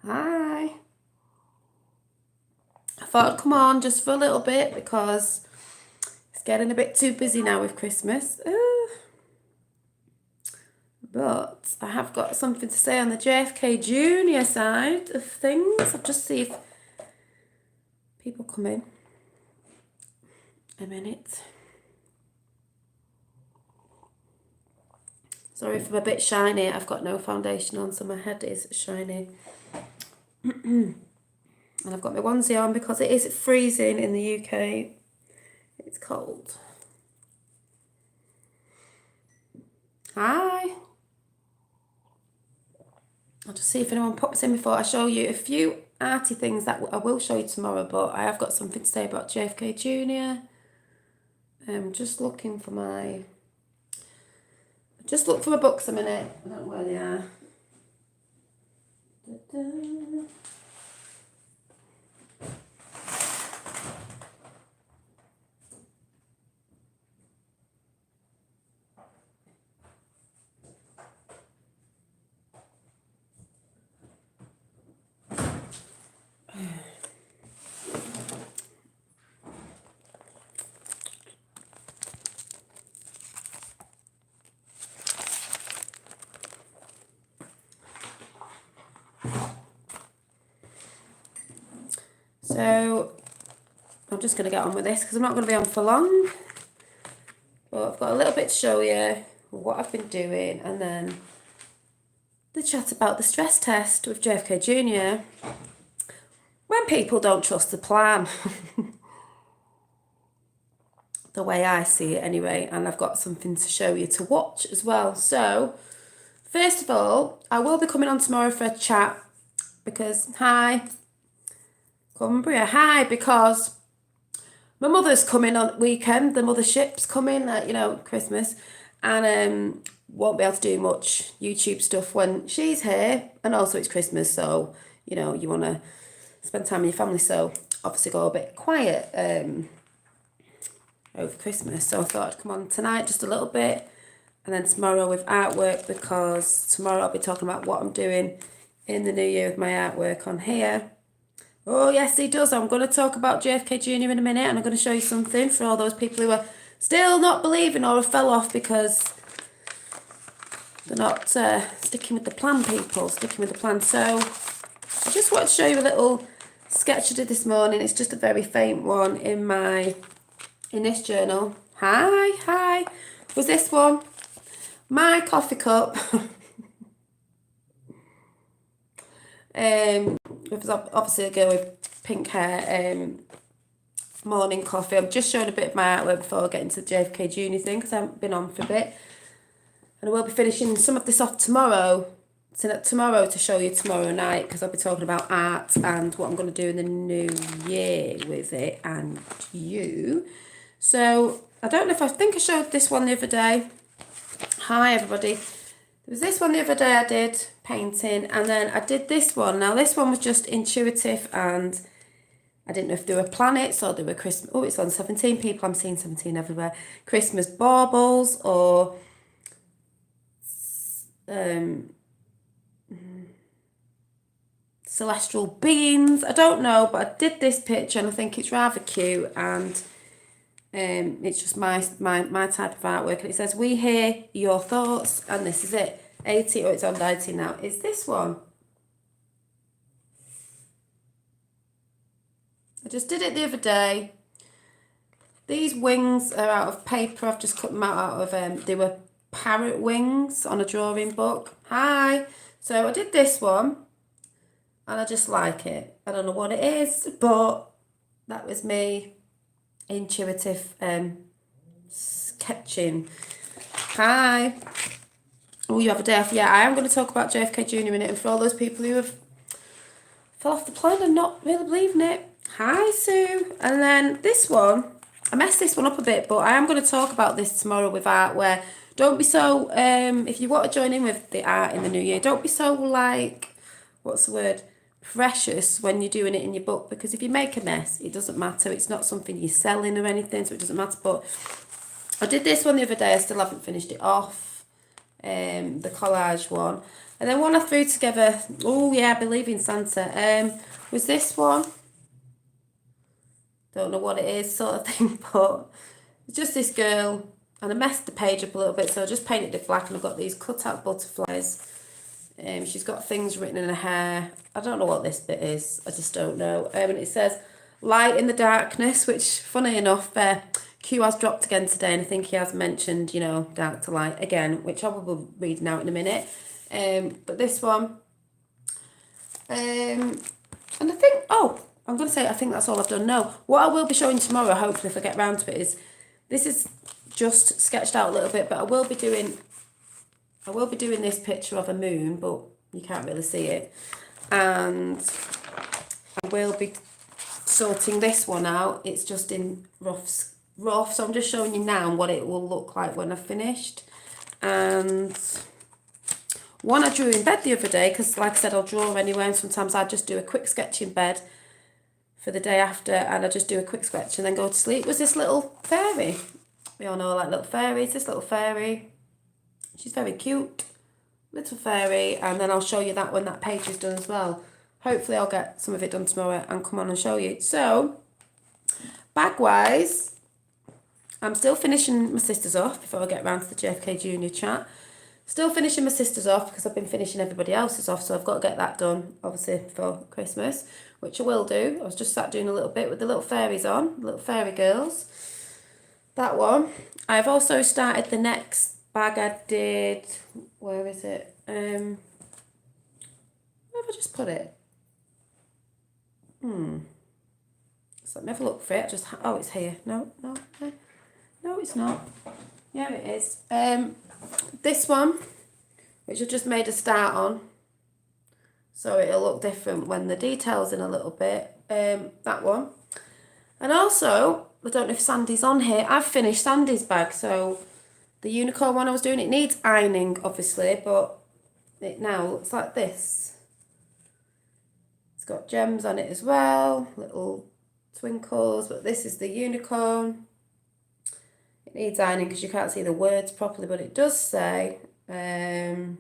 Hi. I thought I'd come on just for a little bit because it's getting a bit too busy now with Christmas. But I have got something to say on the JFK Junior side of things. I'll just see if people come in. A minute. Sorry if I'm a bit shiny. I've got no foundation on, so my head is shiny. And I've got my onesie on because it is freezing in the UK. It's cold. Hi. I'll just see if anyone pops in before I show you a few arty things that I will show you tomorrow, but I have got something to say about JFK Jr. I'm just looking for my... Just look for my books a minute. I don't know where they are. Da-da. So I'm just going to get on with this because I'm not going to be on for long. But I've got a little bit to show you what I've been doing, and then the chat about the stress test with JFK Jr. When people don't trust the plan. The way I see it anyway, and I've got something to show you to watch as well. So first of all, I will be coming on tomorrow for a chat because, hi, Cumbria, hi, because my mother's coming on weekend, the mothership's coming, Christmas, and won't be able to do much YouTube stuff when she's here, and also it's Christmas, so, you want to spend time with your family, so obviously go a bit quiet over Christmas, so I thought I'd come on tonight just a little bit, and then tomorrow with artwork, because tomorrow I'll be talking about what I'm doing in the new year with my artwork on here. Oh, yes, he does. I'm going to talk about JFK Jr. in a minute, and I'm going to show you something for all those people who are still not believing or have fell off because they're not sticking with the plan, sticking with the plan. So I just want to show you a little sketch I did this morning. It's just a very faint one in this journal. Hi. Was this one? My coffee cup. It was obviously a girl with pink hair, morning coffee. I'm just showing a bit of my artwork before I get into the JFK Junior thing because I haven't been on for a bit. And I will be finishing some of this off tomorrow to show you tomorrow night, because I'll be talking about art and what I'm going to do in the new year with it and you. So I don't know if I think I showed this one the other day. Hi everybody. There was this one the other day I did painting, and then I did this one. Now this one was just intuitive, and I didn't know if they were planets or they were Christmas. Oh, it's on 17 people. I'm seeing 17 everywhere. Christmas baubles or celestial beings. I don't know, but I did this picture and I think it's rather cute, and it's just my type of artwork, and it says, "We hear your thoughts," and this is it. 80, it's on 90 now. It's this one. I just did it the other day. These wings are out of paper. I've just cut them out of, they were parrot wings on a drawing book. Hi. So I did this one, and I just like it. I don't know what it is, but that was me. Intuitive sketching. Hi. Oh, you have a day off. Yeah, I am going to talk about JFK Jr. in it, and for all those people who have fell off the plan and not really believing it. Hi, Sue. And then this one, I messed this one up a bit, but I am going to talk about this tomorrow with art, where don't be so, if you want to join in with the art in the new year, don't be so what's the word? Precious when you're doing it in your book, because if you make a mess, it doesn't matter. It's not something you're selling or anything, so it doesn't matter. But I did this one the other day. I still haven't finished it off. the collage one. And then one I threw together, oh yeah, Beliving Santa, was this one. Don't know what it is sort of thing, but it's just this girl, and I messed the page up a little bit, so I just painted it black, and I've got these cut out butterflies. She's got things written in her hair. I don't know what this bit is, I just don't know. And it says, light in the darkness, which, funny enough, Q has dropped again today, and I think he has mentioned, you know, dark to light again, which I will be reading out in a minute. But this one, and I think, oh, I'm going to say I think that's all I've done. No, what I will be showing tomorrow, hopefully if I get round to it, is this is just sketched out a little bit, but I will be doing this picture of a moon, but you can't really see it. And I will be sorting this one out. It's just in rough, so I'm just showing you now what it will look like when I've finished. And one I drew in bed the other day, because like I said, I'll draw anyway, and sometimes I just do a quick sketch in bed for the day after, and I just do a quick sketch and then go to sleep, was this little fairy. We all know I like little fairies. This little fairy, she's very cute, little fairy, and then I'll show you that when that page is done as well. Hopefully I'll get some of it done tomorrow and come on and show you. So, bag-wise, I'm still finishing my sisters off before I get round to the JFK Junior chat. Still finishing my sisters off because I've been finishing everybody else's off, so I've got to get that done, obviously, for Christmas, which I will do. I was just sat doing a little bit with the little fairies on, little fairy girls. That one. I've also started the next bag I did. Where is it? Where have I just put it? So let me have a look for it. Just oh, it's here. No, it's not. Yeah, it is. This one, which I've just made a start on, so it'll look different when the detail's in a little bit. That one. And also, I don't know if Sandy's on here, I've finished Sandy's bag. So the unicorn one I was doing, it needs ironing, obviously, but it now looks like this. It's got gems on it as well, little twinkles, but this is the unicorn. It needs ironing because you can't see the words properly, but it does say on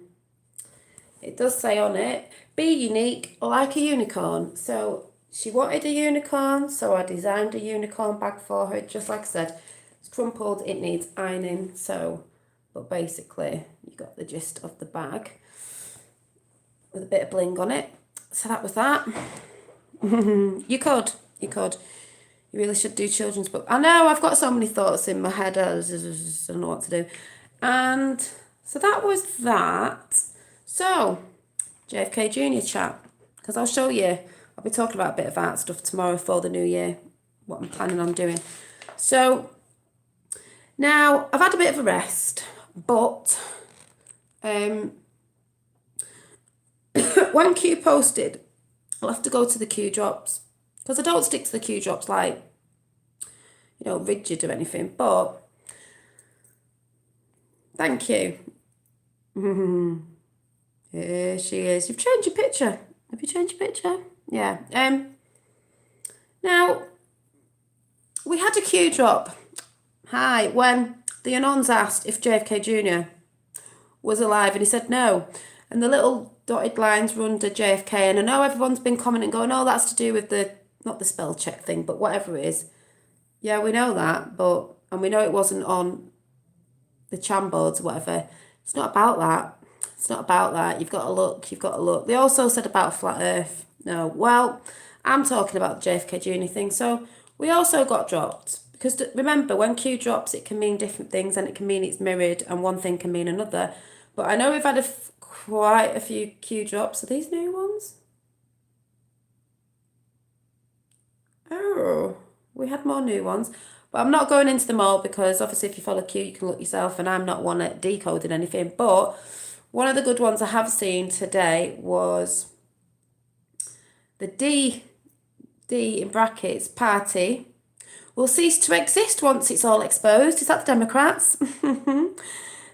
it, be unique like a unicorn. So she wanted a unicorn, so I designed a unicorn bag for her. Just like I said, it's crumpled, it needs ironing. So, but basically, you got the gist of the bag with a bit of bling on it. So that was that. You could. You really should do children's book. I know, I've got so many thoughts in my head. I just don't know what to do. And so that was that. So, JFK Junior chat. Because I'll show you. I'll be talking about a bit of art stuff tomorrow for the new year. What I'm planning on doing. So, now, I've had a bit of a rest. But, when Q posted, I'll have to go to the Q drops. Because I don't stick to the Q drops like, you know, rigid or anything. But, thank you. Here she is. You've changed your picture. Have you changed your picture? Yeah. Now, we had a Q drop. Hi. When the Anons asked if JFK Jr. was alive, and he said no. And the little dotted lines were under JFK. And I know everyone's been commenting going, oh, that's to do with the, not the spell check thing, but whatever it is. Yeah, we know that. But, and we know it wasn't on the cham boards or whatever. It's not about that. It's not about that. You've got to look. They also said about flat earth. No, well, I'm talking about the JFK Jr. thing. So we also got dropped. Because remember, when Q drops, it can mean different things, and it can mean it's mirrored, and one thing can mean another. But I know we've had quite a few Q drops. Are these new ones? Oh, we had more new ones. But I'm not going into them all because obviously if you follow Q, you can look yourself, and I'm not one at decoding anything. But one of the good ones I have seen today was the D in brackets, party, will cease to exist once it's all exposed. Is that the Democrats?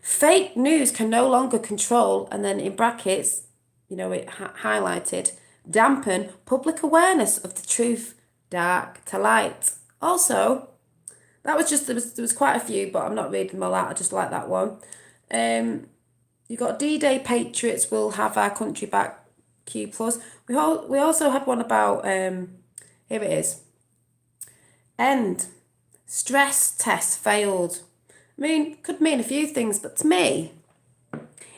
Fake news can no longer control, and then in brackets, you know, it highlighted, dampen public awareness of the truth, dark to light. Also, that was just, there was quite a few, but I'm not reading them all out. I just like that one. You've got D-Day Patriots will have our country back, Q+. We also had one about, here it is. End. Stress test failed. I mean, could mean a few things, but to me,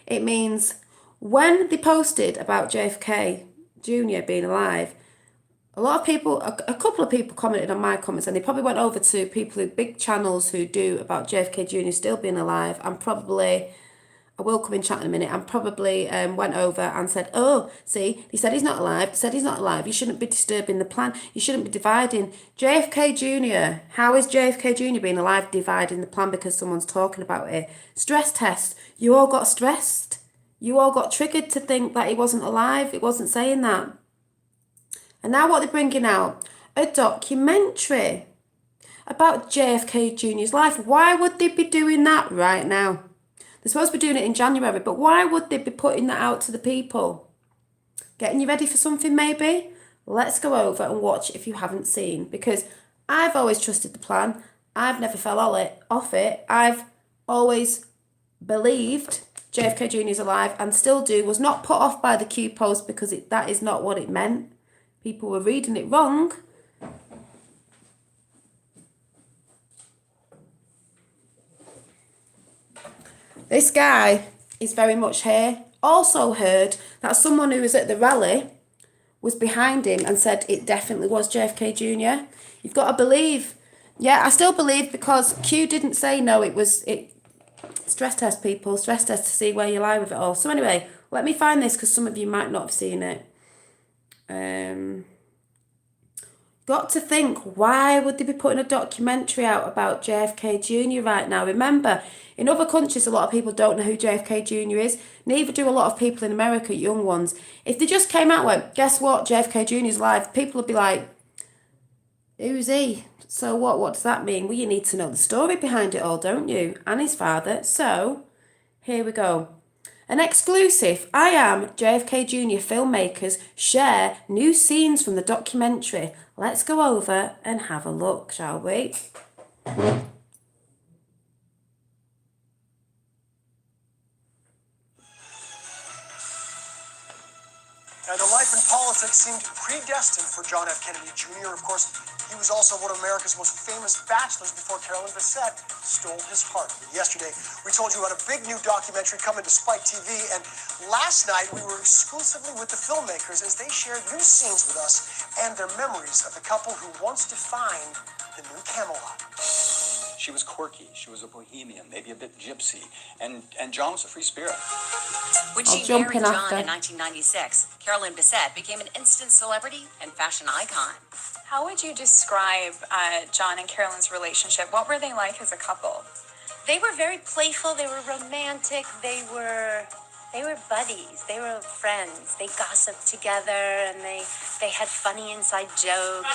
it means when they posted about JFK Jr. being alive, a lot of people, a couple of people commented on my comments, and they probably went over to people who, big channels who do about JFK Jr. still being alive, and probably, I will come in chat in a minute, and probably went over and said, oh, see, he said he's not alive, said he's not alive, you shouldn't be disturbing the plan, you shouldn't be dividing. JFK Jr., how is JFK Jr. being alive dividing the plan because someone's talking about it? Stress test, you all got stressed. You all got triggered to think that he wasn't alive, it wasn't saying that. And now what they're bringing out, a documentary about JFK Jr.'s life. Why would they be doing that right now? They're supposed to be doing it in January, but why would they be putting that out to the people? Getting you ready for something maybe? Let's go over and watch if you haven't seen, because I've always trusted the plan. I've never fell off it. I've always believed JFK Jr. is alive and still do. Was not put off by the Q post because that is not what it meant. People were reading it wrong. This guy is very much here. Also heard that someone who was at the rally was behind him and said it definitely was JFK Jr. You've got to believe. Yeah, I still believe because Q didn't say no, stress test people, stress test to see where you lie with it all. So anyway, let me find this because some of you might not have seen it. Got to think, why would they be putting a documentary out about JFK Jr. right now? Remember, in other countries, a lot of people don't know who JFK Jr. is. Neither do a lot of people in America, young ones. If they just came out and went, guess what, JFK Jr. is alive, people would be like, who's he? So what does that mean? Well, you need to know the story behind it all, don't you? And his father. So, here we go. An exclusive I Am JFK Jr. filmmakers share new scenes from the documentary. Let's go over and have a look, shall we? Now, the life in politics seemed predestined for John F. Kennedy Jr. Of course, he was also one of America's most famous bachelors before Carolyn Bessette stole his heart. Yesterday, we told you about a big new documentary coming to Spike TV, and last night we were exclusively with the filmmakers as they shared new scenes with us and their memories of the couple who once defined the new Camelot. She was quirky, she was a bohemian, maybe a bit gypsy, and John was a free spirit. When she married John in 1996, Carolyn Bessette became an instant celebrity and fashion icon. How would you describe John and Carolyn's relationship? What were they like as a couple? They were very playful, they were romantic, they were buddies, they were friends. They gossiped together and they had funny inside jokes.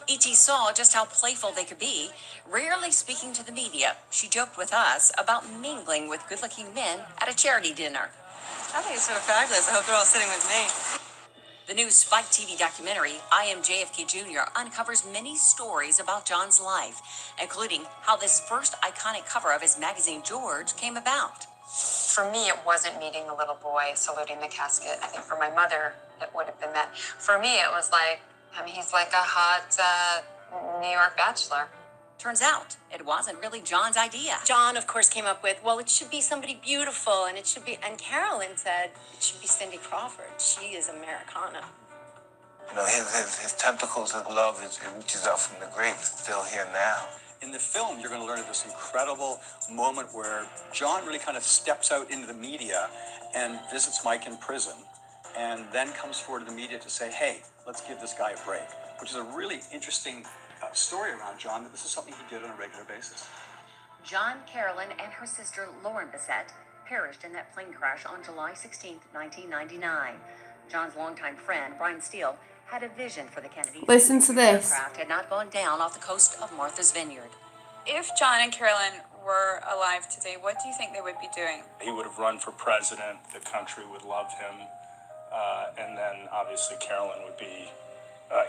E.T. saw just how playful they could be. Rarely speaking to the media, she joked with us about mingling with good-looking men at a charity dinner. I think it's so fabulous. I hope they're all sitting with me. The new Spike TV documentary, I Am JFK Jr., uncovers many stories about John's life, including how this first iconic cover of his magazine, George, came about. For me, it wasn't meeting the little boy saluting the casket. I think for my mother, it would have been that. For me, it was like, he's like a hot New York bachelor. Turns out, it wasn't really John's idea. John, of course, came up with, well, it should be somebody beautiful, and Carolyn said, it should be Cindy Crawford. She is Americana. You know, his tentacles of love, it reaches out from the grave, it's still here now. In the film, you're going to learn of this incredible moment where John really kind of steps out into the media and visits Mike in prison, and then comes forward to the media to say, hey, let's give this guy a break, which is a really interesting story around John, that this is something he did on a regular basis. John, Carolyn, and her sister Lauren Bessette perished in that plane crash on July 16, 1999. John's longtime friend, Brian Steele, had a vision for the Kennedys. Listen to this. The aircraft had not gone down off the coast of Martha's Vineyard. If John and Carolyn were alive today, what do you think they would be doing? He would have run for president. The country would love him. And then, obviously, Carolyn would be,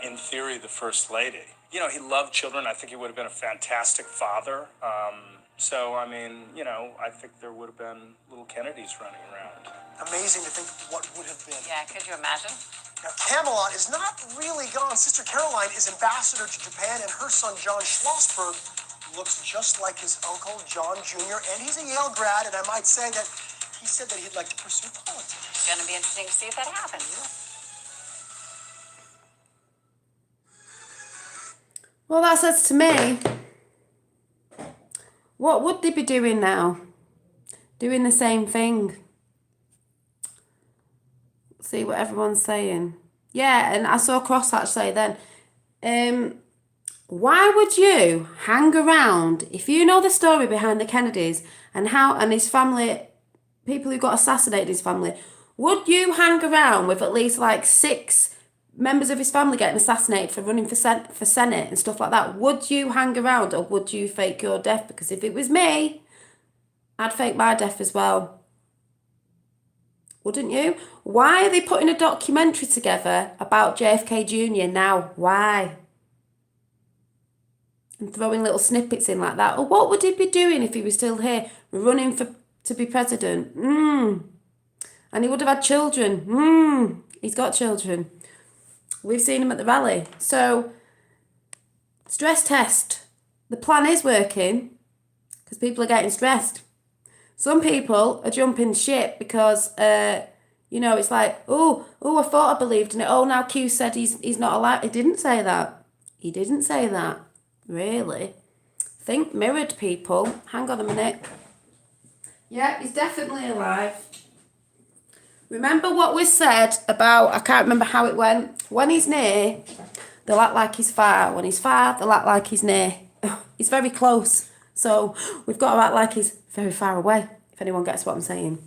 in theory, the first lady. You know, he loved children. I think he would have been a fantastic father. So, I mean, you know, I think there would have been little Kennedys running around. Amazing to think what would have been. Yeah, could you imagine? Now, Camelot is not really gone. Sister Caroline is ambassador to Japan, and her son, John Schlossberg, looks just like his uncle, John Jr., and he's a Yale grad, and I might say that he said that he'd like to pursue politics. It's going to be interesting to see if that happens. Well, that says to me, what would they be doing now? Doing the same thing. See what everyone's saying. Yeah, and I saw Cross actually then. Why would you hang around if you know the story behind the Kennedys and his family, people who got assassinated, his family? Would you hang around with at least like 6 members of his family getting assassinated for running for Senate and stuff like that? Would you hang around, or would you fake your death? Because if it was me, I'd fake my death as well. Wouldn't you? Why are they putting a documentary together about JFK Jr. now? Why? And throwing little snippets in like that. Or what would he be doing if he was still here, running to be president? And he would have had children. He's got children. We've seen him at the rally. So, stress test. The plan is working because people are getting stressed. Some people are jumping ship because, it's like, oh, I thought I believed in it. Oh, now Q said he's not alive. He didn't say that. He didn't say that. Really? Think mirrored, people. Hang on a minute. Yeah, he's definitely alive. Remember what was said about, I can't remember how it went. When he's near, they'll act like he's far. When he's far, they'll act like he's near. He's very close. So we've got to act like he's very far away, if anyone gets what I'm saying.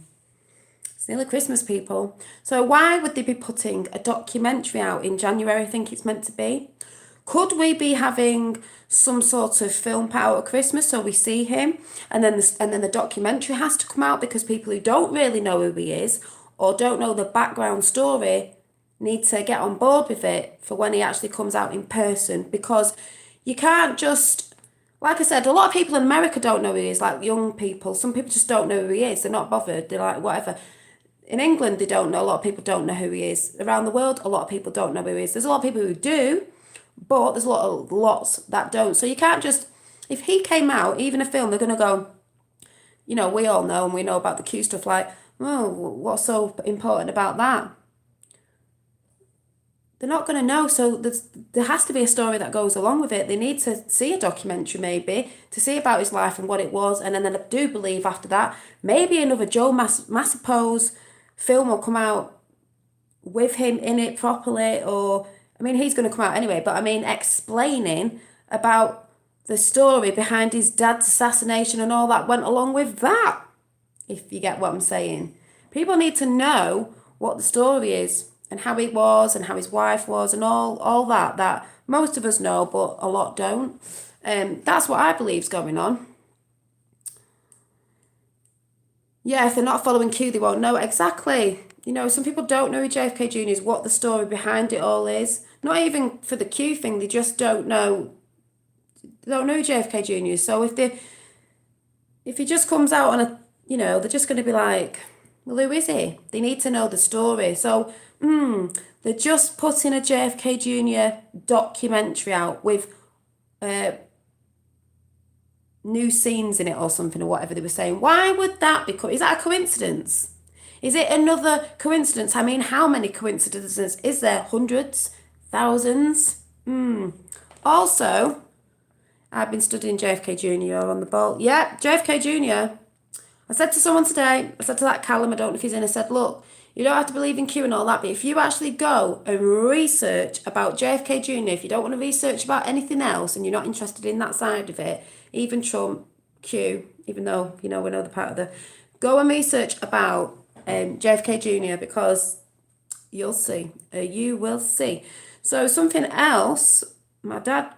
It's nearly Christmas, people. So why would they be putting a documentary out in January, I think it's meant to be? Could we be having some sort of film out at Christmas so we see him, and then the documentary has to come out because people who don't really know who he is or don't know the background story need to get on board with it for when he actually comes out in person, because you can't just, like I said, a lot of people in America don't know who he is, like young people. Some people just don't know who he is. They're not bothered. They're like, whatever. In England, they don't know. A lot of people don't know who he is. Around the world, a lot of people don't know who he is. There's a lot of people who do, but there's lots that don't. So you can't just, if he came out, even a film, they're going to go, we all know, and we know about the Q stuff, like, oh, what's so important about that? They're not going to know. So there has to be a story that goes along with it. They need to see a documentary maybe to see about his life and what it was. And then I do believe after that, maybe another Joe Massapose film will come out with him in it properly, or, I mean, he's going to come out anyway, but I mean, explaining about the story behind his dad's assassination and all that went along with that, if you get what I'm saying. People need to know what the story is and how it was and how his wife was and all that most of us know, but a lot don't. That's what I believe is going on. Yeah, if they're not following Q, they won't know. Exactly. Some people don't know who JFK Jr. is, what the story behind it all is. Not even for the Q thing, they just don't know. They don't know who JFK Jr. is. So if he just comes out on a, they're just going to be like, well, who is he? They need to know the story. So, they're just putting a JFK Jr. documentary out with new scenes in it or something, or whatever they were saying. Why would that be? Is that a coincidence? Is it another coincidence? I mean, how many coincidences is there? Hundreds? Thousands? Also, I've been studying JFK Jr. on the ball. Yeah, JFK Jr. I said to someone today, I said to that Callum, I don't know if he's in, I said, look, you don't have to believe in Q and all that, but if you actually go and research about JFK Jr., if you don't want to research about anything else and you're not interested in that side of it, even Trump, Q, even though, we know the part of the, go and research about JFK Jr. because you'll see. You will see. So something else my dad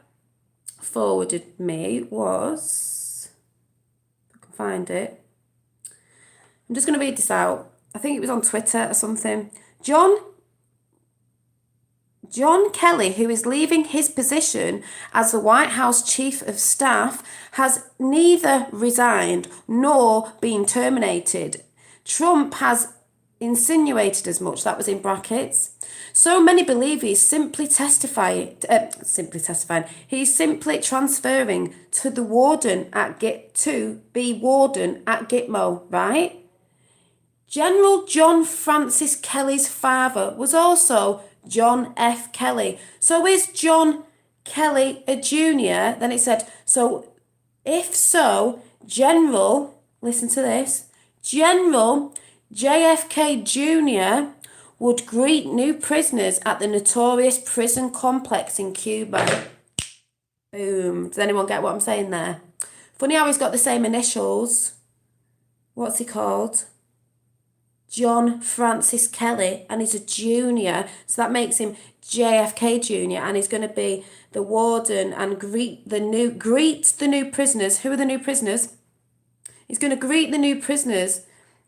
forwarded me was, if I can find it, I'm just going to read this out. I think it was on Twitter or something. John John Kelly, who is leaving his position as the White House Chief of Staff, has neither resigned nor been terminated. Trump has insinuated as much. That was in brackets. So many believe he's simply testifying. He's simply transferring to the warden at Gitmo, right? General John Francis Kelly's father was also John F. Kelly. So is John Kelly a junior? Then it said, so if so, General, listen to this, General JFK Jr. would greet new prisoners at the notorious prison complex in Cuba. Boom. Does anyone get what I'm saying there? Funny how he's got the same initials. What's he called? John Francis Kelly, and he's a junior, so that makes him JFK Jr. and he's going to be the warden and greet the new prisoners. Who are the new prisoners? He's going to greet the new prisoners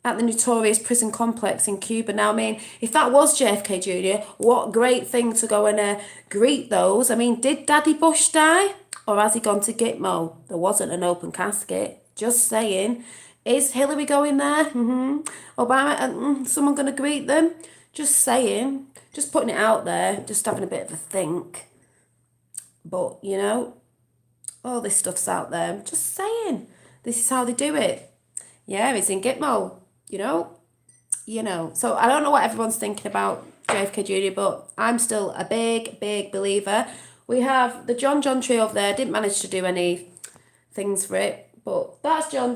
at the notorious prison complex in Cuba. Now, I mean, if that was JFK Jr., what great thing to go and greet those. I mean, did Daddy Bush die, or has he gone to Gitmo? There wasn't an open casket. Just saying. Is Hillary going there? Obama, someone going to greet them? Just saying. Just putting it out there. Just having a bit of a think. But, you know, all this stuff's out there. I'm just saying. This is how they do it. Yeah, it's in Gitmo, you know. So I don't know what everyone's thinking about JFK Jr., but I'm still a big, big believer. We have the John tree over there. Didn't manage to do any things for it. But that's John.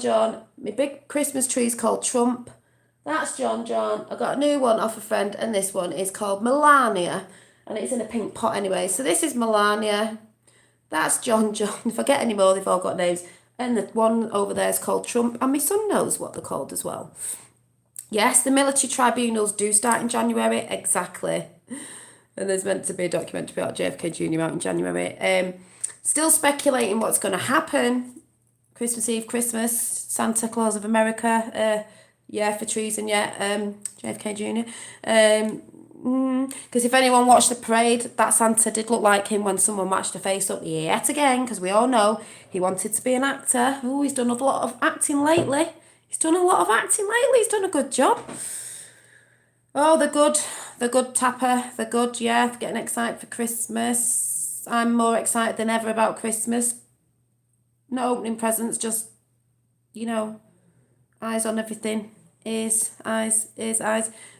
My big Christmas tree is called Trump. That's John. I got a new one off a friend, and this one is called Melania. And it's in a pink pot anyway. So this is Melania. That's John. If I get any more, they've all got names. And the one over there is called Trump. And my son knows what they're called as well. Yes, the military tribunals do start in January. Exactly. And there's meant to be a documentary about JFK Jr. out in January. Still speculating what's going to happen. Christmas Eve, Christmas, Santa Claus of America, for treason, JFK Jr. Because if anyone watched the parade, that Santa did look like him when someone matched a face up yet again, because we all know he wanted to be an actor. Oh, he's done a lot of acting lately. He's done a good job. Oh, the good Tapper, the good, getting excited for Christmas. I'm more excited than ever about Christmas. No opening presents, just, eyes on everything. Ears, eyes.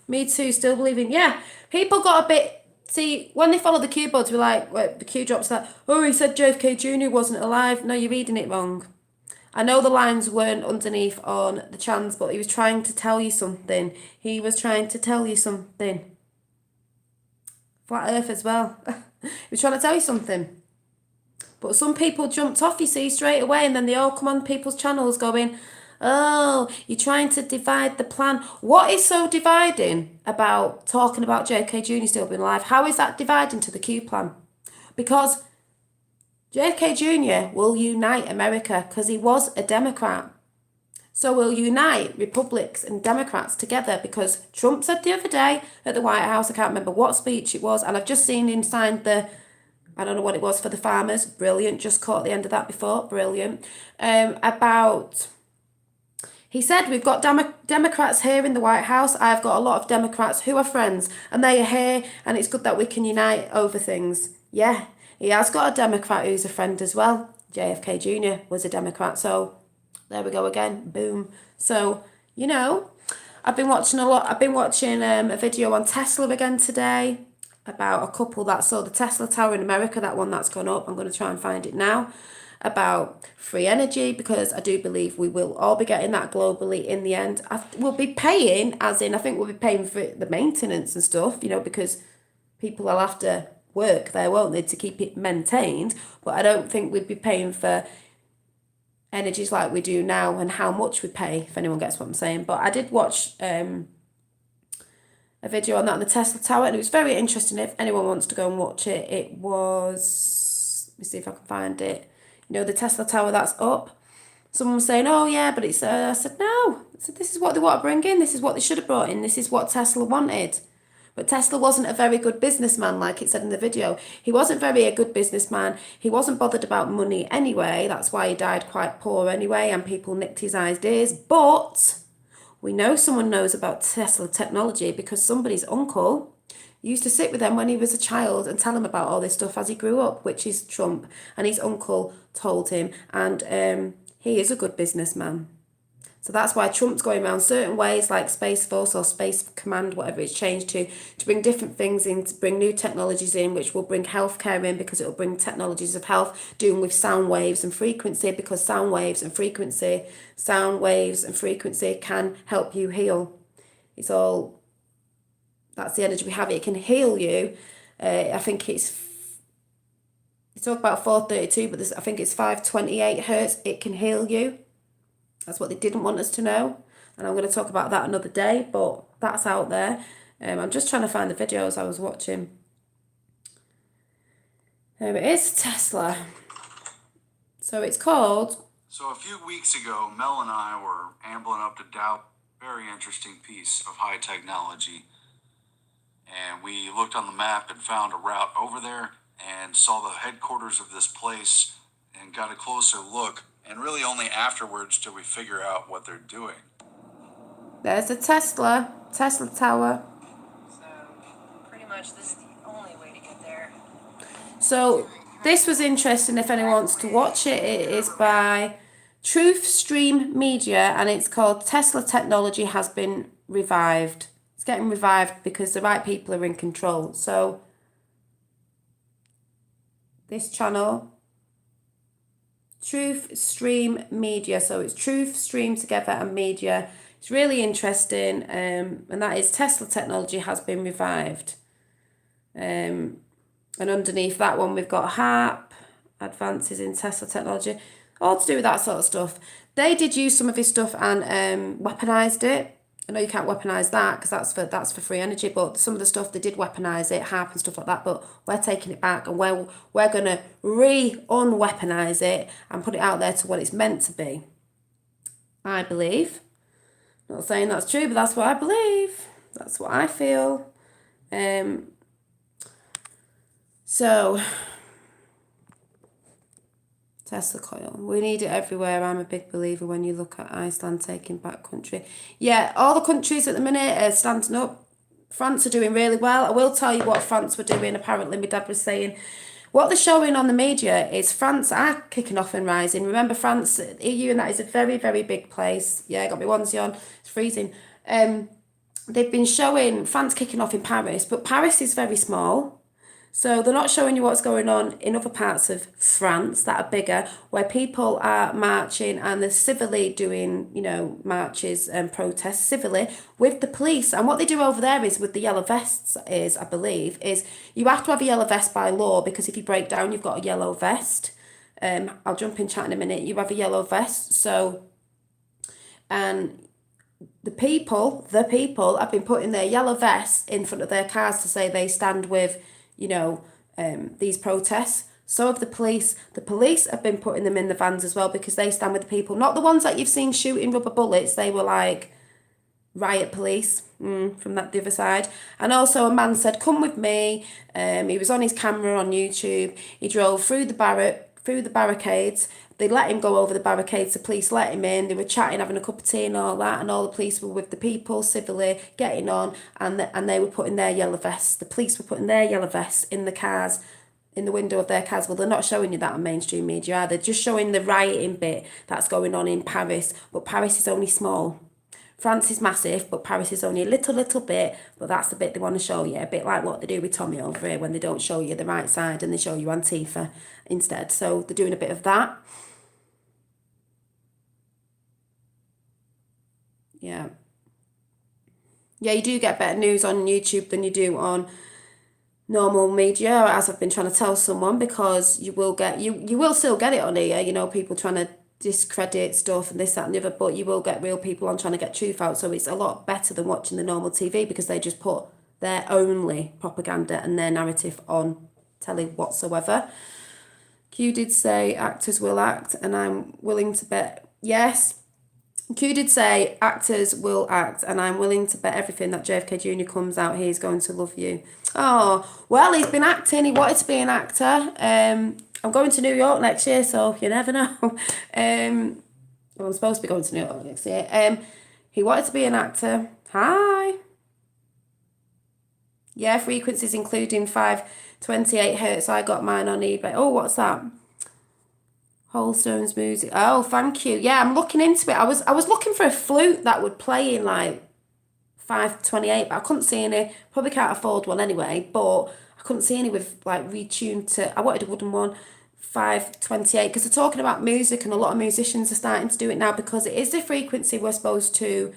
Me too, still believing. Yeah, people got a bit, see, when they follow the cue boards, we're like, the cue drops that, oh, he said JFK Jr. wasn't alive. No, you're reading it wrong. I know the lines weren't underneath on the chans, but he was trying to tell you something. Flat Earth as well. He was trying to tell you something. But some people jumped off, you see, straight away, and then they all come on people's channels going, oh, you're trying to divide the plan. What is so dividing about talking about JFK Jr. still being alive? How is that dividing to the Q plan? Because JFK Jr. will unite America because he was a Democrat. So we'll unite Republicans and Democrats together because Trump said the other day at the White House, I can't remember what speech it was, and I've just seen him sign I don't know what it was for the farmers. Brilliant. Just caught the end of that before. Brilliant. He said, we've got Democrats here in the White House. I've got a lot of Democrats who are friends and they are here and it's good that we can unite over things. Yeah, he has got a Democrat who's a friend as well. JFK Jr. was a Democrat. So there we go again. Boom. So, I've been watching a video on Tesla again today, about a couple that saw the Tesla Tower in America, that one that's gone up. I'm going to try and find it now. About free energy, because I do believe we will all be getting that globally in the end. We'll be paying, I think we'll be paying for the maintenance and stuff, because people will have to work there, won't they, to keep it maintained. But I don't think we'd be paying for energies like we do now and how much we pay, if anyone gets what I'm saying. But I did watch a video on that on the Tesla Tower, and it was very interesting. If anyone wants to go and watch it, it was, let me see if I can find it. The Tesla Tower that's up. Someone was saying, oh yeah, but it's, I said, no. I said, this is what they want to bring in. This is what they should have brought in. This is what Tesla wanted. But Tesla wasn't a very good businessman, like it said in the video. He wasn't very a good businessman. He wasn't bothered about money anyway. That's why he died quite poor anyway, and people nicked his ideas. But we know someone knows about Tesla technology because somebody's uncle used to sit with him when he was a child and tell him about all this stuff as he grew up, which is Trump. And his uncle told him, and he is a good businessman. So that's why Trump's going around certain ways like Space Force or Space Command, whatever it's changed to bring different things in, to bring new technologies in, which will bring healthcare in because it will bring technologies of health, doing with sound waves and frequency, because sound waves and frequency can help you heal. It's all, that's the energy we have. It can heal you. I think it's talk about 432, but I think it's 528 hertz. It can heal you. That's what they didn't want us to know. And I'm going to talk about that another day, but that's out there. I'm just trying to find the videos I was watching. There it is, Tesla. So it's called... So a few weeks ago, Mel and I were ambling up to Dow. Very interesting piece of high technology. And we looked on the map and found a route over there and saw the headquarters of this place and got a closer look. And really only afterwards did we figure out what they're doing. There's a Tesla Tower. So, pretty much this is the only way to get there. So this was interesting if anyone wants to watch it. It is by Truth Stream Media and it's called Tesla Technology Has Been Revived. It's getting revived because the right people are in control. So this channel... Truth Stream Media, so it's Truth Stream together and Media. It's really interesting, and that is Tesla Technology Has Been Revived. And underneath that one we've got HARP, Advances in Tesla Technology, all to do with that sort of stuff. They did use some of his stuff and weaponized it. I know you can't weaponize that because that's for free energy, but some of the stuff they did weaponize it, HARP and stuff like that, but we're taking it back and we're going to unweaponize it and put it out there to what it's meant to be. I believe. Not saying that's true, but that's what I believe. That's what I feel. So Tesla coil. We need it everywhere. I'm a big believer when you look at Iceland taking back country. Yeah, all the countries at the minute are standing up. France are doing really well. I will tell you what France were doing. Apparently, my dad was saying what they're showing on the media is France are kicking off and rising. Remember, France, EU, and that is a very, very big place. Yeah, I got my onesie on. It's freezing. They've been showing France kicking off in Paris, but Paris is very small. So they're not showing you what's going on in other parts of France that are bigger, where people are marching and they're civilly doing, marches and protests civilly with the police. And what they do over there is with the yellow vests is, I believe, is you have to have a yellow vest by law because if you break down, you've got a yellow vest. I'll jump in chat in a minute. You have a yellow vest. So, and the people have been putting their yellow vests in front of their cars to say they stand with these protests. So have the police. The police have been putting them in the vans as well because they stand with the people. Not the ones that you've seen shooting rubber bullets. They were like riot police from the other side. And also a man said, come with me. He was on his camera on YouTube. He drove through the barricades. They let him go over the barricades. The police let him in. They were chatting, having a cup of tea and all that. And all the police were with the people, civilly, getting on. And they were putting their yellow vests. The police were putting their yellow vests in the cars, in the window of their cars. Well, they're not showing you that on mainstream media, are they? They're just showing the rioting bit that's going on in Paris. But Paris is only small. France is massive, but Paris is only a little bit. But that's the bit they want to show you. A bit like what they do with Tommy over here when they don't show you the right side and they show you Antifa instead. So they're doing a bit of that. Yeah, you do get better news on YouTube than you do on normal media, as I've been trying to tell someone, because you will still get it on here, people trying to discredit stuff and this, that and the other, but you will get real people on trying to get truth out. So it's a lot better than watching the normal TV because they just put their only propaganda and their narrative on telly whatsoever. Q did say actors will act, and I'm willing to bet yes. Q did say actors will act, and I'm willing to bet everything that JFK Jr. comes out, he's going to love you. Oh, well, he's been acting. He wanted to be an actor. I'm going to New York next year, so you never know. Well, I'm supposed to be going to New York next year. He wanted to be an actor. Hi. Yeah, frequencies including 528 hertz. I got mine on eBay. Oh, what's that? Holstone's music. Oh, thank you. Yeah, I'm looking into it. I was looking for a flute that would play in like 528, but I couldn't see any. Probably can't afford one anyway, but I couldn't see any with like retuned to. I wanted a wooden one, 528, because they're talking about music, and a lot of musicians are starting to do it now because it is the frequency we're supposed to.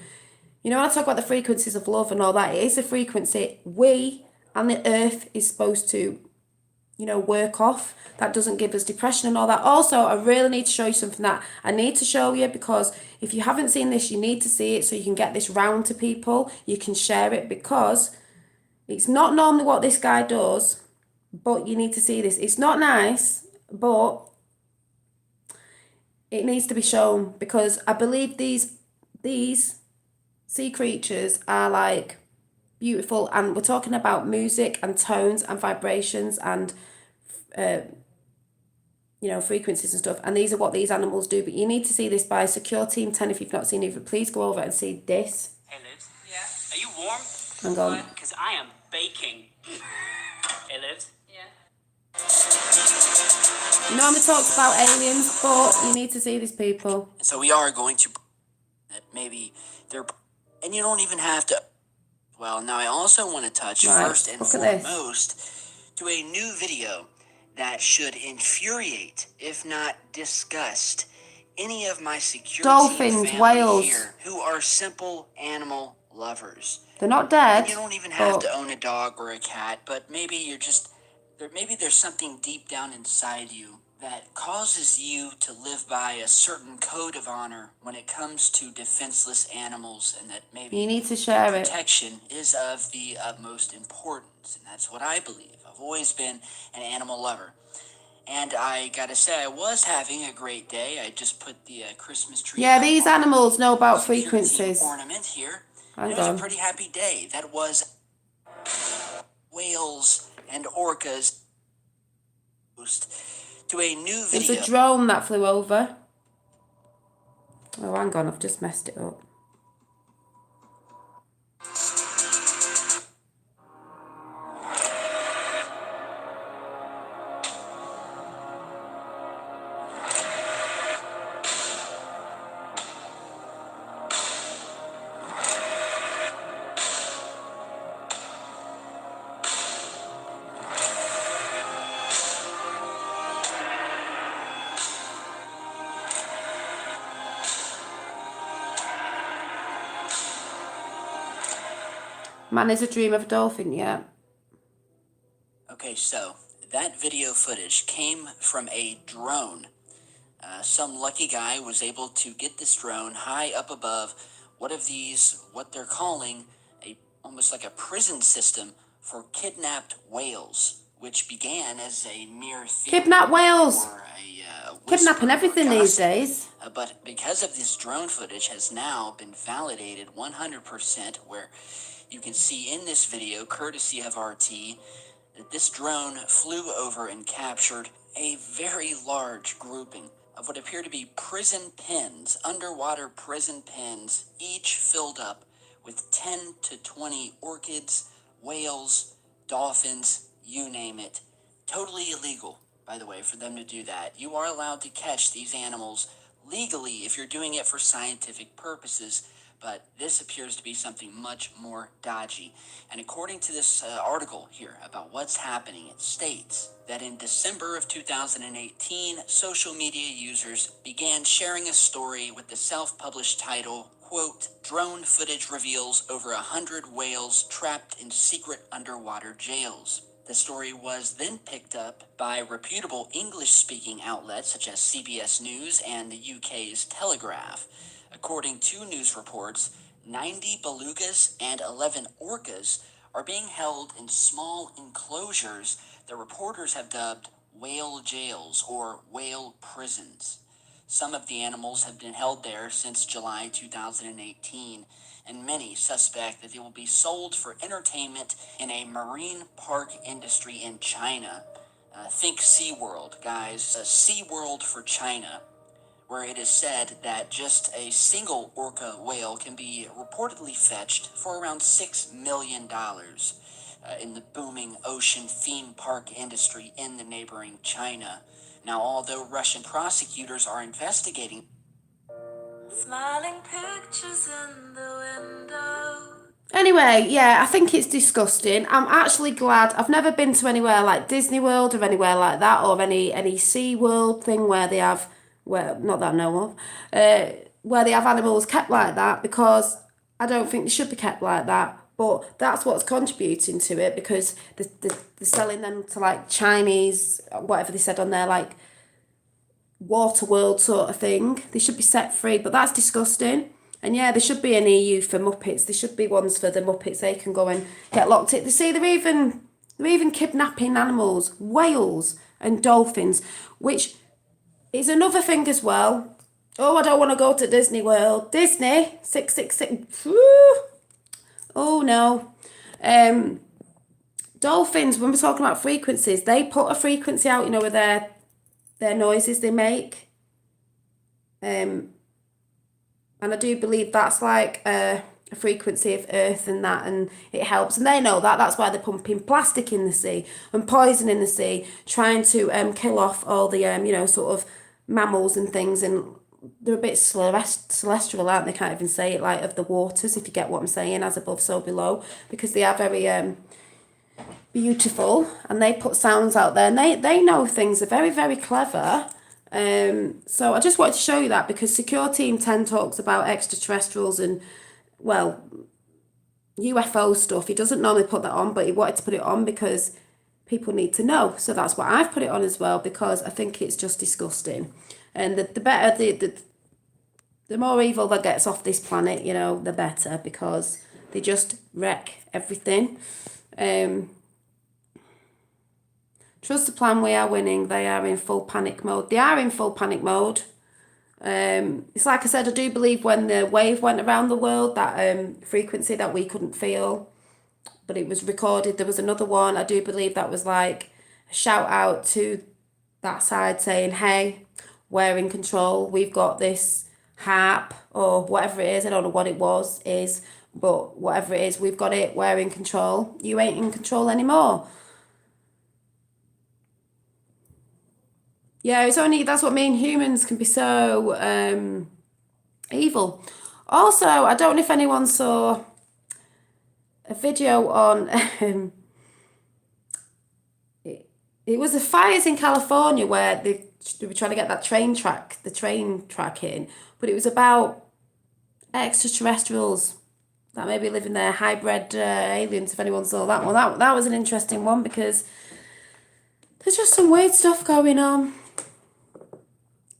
You know, when I talk about the frequencies of love and all that, it is the frequency we and the earth is supposed to, you know, work off. That doesn't give us depression and all that. Also, I really need to show you something that I need to show you, because if you haven't seen this, you need to see it so you can get this round to people. You can share it, because it's not normally what this guy does, but you need to see this. It's not nice, but it needs to be shown, because I believe these sea creatures are like beautiful, and we're talking about music and tones and vibrations and you know, frequencies and stuff, and these are what these animals do. But you need to see this by Secure Team 10 if you've not seen it. Please go over and see this. Hey Liz. Yeah. Are you warm? Hang on. Because I am baking. Hey Liz. Yeah. You know, I'm talks about aliens, but you need to see these people. So we are going to maybe they're, and you don't even have to. Well, now I also want to touch first and foremost to a new video that should infuriate, if not disgust, any of my security dolphins, whales, here who are simple animal lovers. They're not dead. And you don't even have to own a dog or a cat, but maybe you're just maybe there's something deep down inside you that causes you to live by a certain code of honor when it comes to defenseless animals, and that maybe you need to share protection is of the utmost importance, and that's what I believe. I've always been an animal lover. And I gotta say, I was having a great day. I just put the Christmas tree. Yeah, these animals know about frequencies. Ornament here. It was a pretty happy day. That was whales and orcas. To a new video. There's a drone that flew over. Oh, hang on, I've just messed it up. Man is a dream of a dolphin, yeah. Okay, so that video footage came from a drone. Some lucky guy was able to get this drone high up above what they're calling almost like a prison system for kidnapped whales, which began as a mere kidnapped whales. Kidnapping everything these days. But because of this drone footage has now been validated 100%, where you can see in this video, courtesy of RT, that this drone flew over and captured a very large grouping of what appear to be prison pens, underwater prison pens, each filled up with 10 to 20 orchids, whales, dolphins, you name it. Totally illegal, by the way, for them to do that. You are allowed to catch these animals legally if you're doing it for scientific purposes, but this appears to be something much more dodgy. And according to this article here about what's happening, it states that in December of 2018, social media users began sharing a story with the self-published title, quote, "Drone footage reveals over 100 whales trapped in secret underwater jails." The story was then picked up by reputable English-speaking outlets such as CBS News and the UK's Telegraph. According to news reports, 90 belugas and 11 orcas are being held in small enclosures that reporters have dubbed whale jails or whale prisons. Some of the animals have been held there since July 2018, and many suspect that they will be sold for entertainment in a marine park industry in China. Think SeaWorld, guys. SeaWorld for China, where it is said that just a single orca whale can be reportedly fetched for around $6 million in the booming ocean theme park industry in the neighboring China. Now, although Russian prosecutors are investigating, smiling pictures in the window. Anyway, yeah, I think it's disgusting. I'm actually glad. I've never been to anywhere like Disney World or anywhere like that, or any Sea World thing where they have, well, not that I know of, where they have animals kept like that, because I don't think they should be kept like that. But that's what's contributing to it, because they're selling them to like Chinese, whatever they said on there, like water world sort of thing. They should be set free, but that's disgusting. And yeah, there should be an EU for Muppets. There should be ones for the Muppets. They can go and get locked in. They see they're even kidnapping animals, whales and dolphins, which is another thing as well. Oh, I don't want to go to Disney World. Disney 666. Woo. Oh no. Dolphins, when we're talking about frequencies, they put a frequency out, with their noises they make. And I do believe that's like a frequency of Earth and that, and it helps. And they know that. That's why they're pumping plastic in the sea and poison in the sea, trying to kill off all the, sort of mammals and things. And they're a bit celestial, aren't they? Can't even say it, like, of the waters, if you get what I'm saying, as above, so below. Because they are very beautiful, and they put sounds out there, and they know things. Are very, very clever. So I just wanted to show you that, because Secure Team 10 talks about extraterrestrials and, well, UFO stuff. He doesn't normally put that on, but he wanted to put it on because people need to know. So that's why I've put it on as well, because I think it's just disgusting. And the better, the more evil that gets off this planet, the better, because they just wreck everything. Trust the plan, we are winning. They are in full panic mode. They are in full panic mode. It's like I said, I do believe when the wave went around the world, that frequency that we couldn't feel, but it was recorded. There was another one, I do believe that was like a shout out to that side saying, hey, we're in control. We've got this harp or whatever it is. I don't know what it is, but whatever it is, we've got it. We're in control. You ain't in control anymore. Yeah, that's what me and humans can be so evil. Also, I don't know if anyone saw a video on, it was the fires in California where they were trying to get the train track in, but it was about extraterrestrials that maybe live in there, hybrid aliens, if anyone saw that one. That was an interesting one, because there's just some weird stuff going on.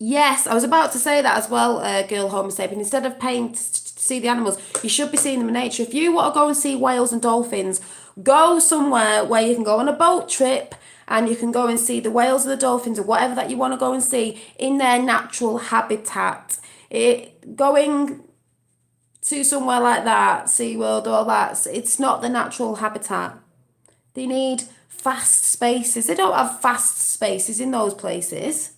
Yes, I was about to say that as well, Girl Homer Sapien. Instead of paying to see the animals, you should be seeing them in nature. If you want to go and see whales and dolphins, go somewhere where you can go on a boat trip and you can go and see the whales or the dolphins or whatever that you want to go and see in their natural habitat. Going to somewhere like that, SeaWorld, all that, it's not the natural habitat. They need fast spaces. They don't have fast spaces in those places.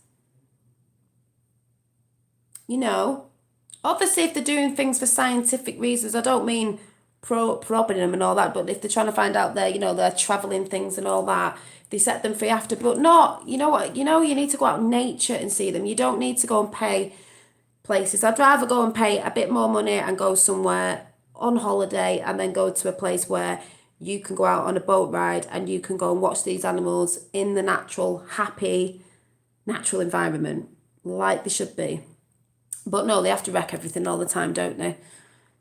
Obviously, if they're doing things for scientific reasons, I don't mean robbing them and all that, but if they're trying to find out they're traveling things and all that, they set them free after. But not, you know what, you need to go out in nature and see them. You don't need to go and pay places. I'd rather go and pay a bit more money and go somewhere on holiday and then go to a place where you can go out on a boat ride and you can go and watch these animals in the natural, happy, natural environment, like they should be. But no, they have to wreck everything all the time, don't they?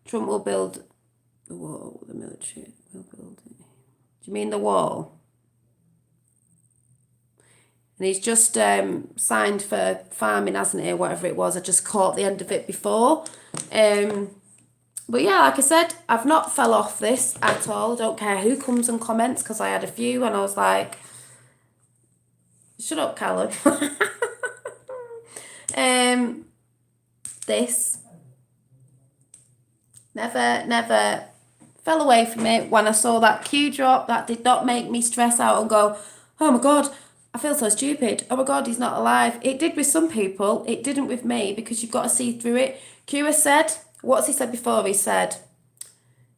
Trump will build the wall, the military will build it. Do you mean the wall? And he's just signed for farming, hasn't he, or whatever it was. I just caught the end of it before. But yeah, like I said, I've not fell off this at all. Don't care who comes and comments, because I had a few and I was like, shut up, Callum. this. Never fell away from it. When I saw that cue drop, that did not make me stress out and go, oh my God, I feel so stupid. Oh my God, he's not alive. It did with some people. It didn't with me, because you've got to see through it. Q has said, what's he said before? He said,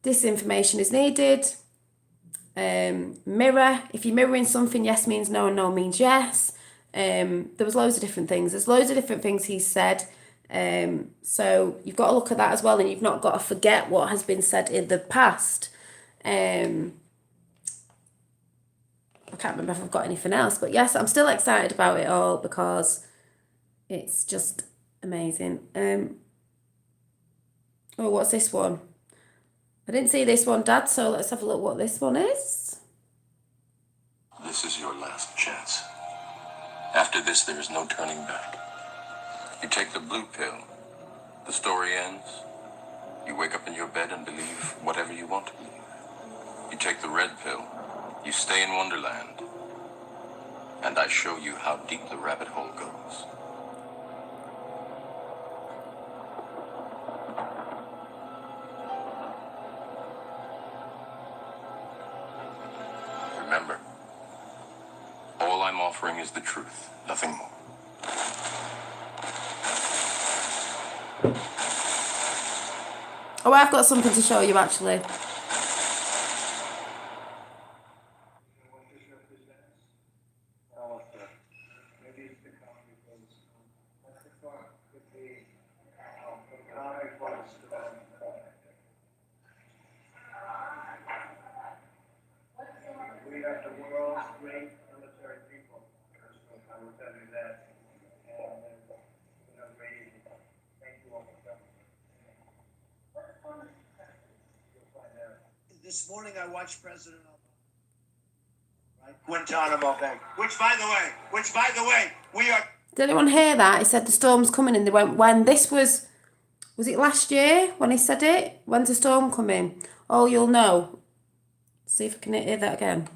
disinformation is needed. Mirror. If you're mirroring something, yes means no and no means yes. There was loads of different things. There's loads of different things he's said. So you've got to look at that as well, and you've not got to forget what has been said in the past. I can't remember if I've got anything else, but yes, I'm still excited about it all because it's just amazing. Oh, what's this one? I didn't see this one, Dad, so let's have a look what this one is. This is your last chance. After this, there is no turning back. You take the blue pill, the story ends. You wake up in your bed and believe whatever you want to believe. You take the red pill, you stay in Wonderland, and I show you how deep the rabbit hole goes. Remember, all I'm offering is the truth, nothing more. Oh, I've got something to show you actually. We have the world's great military people. I will tell you that. And great evening. Thank you all for coming. This morning I watched President Obama. Right? Guantanamo Bay. Which by the way, we are. Did anyone hear that? He said the storm's coming, and they went, when this was it last year when he said it? When's the storm coming? Oh, you'll know. See if I can hear that again.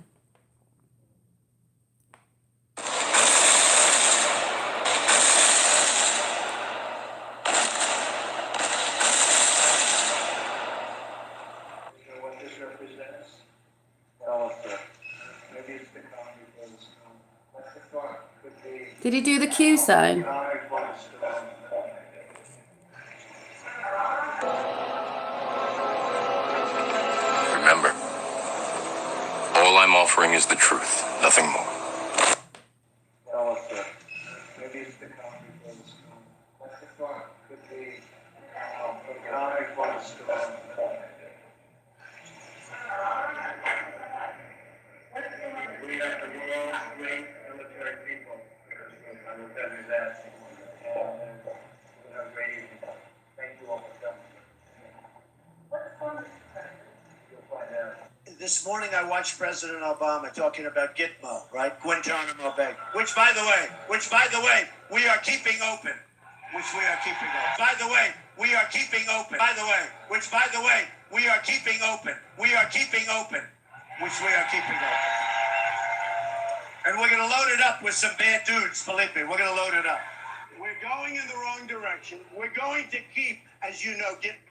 What this represents? Alistair. Maybe it's the calm before the storm. What's the thought? Could be. Did he do the Q sign? Remember, all I'm offering is the truth, nothing more. Alistair. Maybe it's the calm before the storm. What's the thought? Could be. Calm before the storm. We have the world's great military people. I will tell you that. And great evening. Thank you all for coming. You'll find out. This morning I watched President Obama talking about Gitmo, right? Guantanamo Bay. Which by the way, we are keeping open. Which we are keeping open. By the way, we are keeping open. By the way, we are keeping open. We are keeping open. Which we are keeping open. And we're going to load it up with some bad dudes, believe me. We're going to load it up. We're going in the wrong direction. We're going to keep, as you know, Gitmo,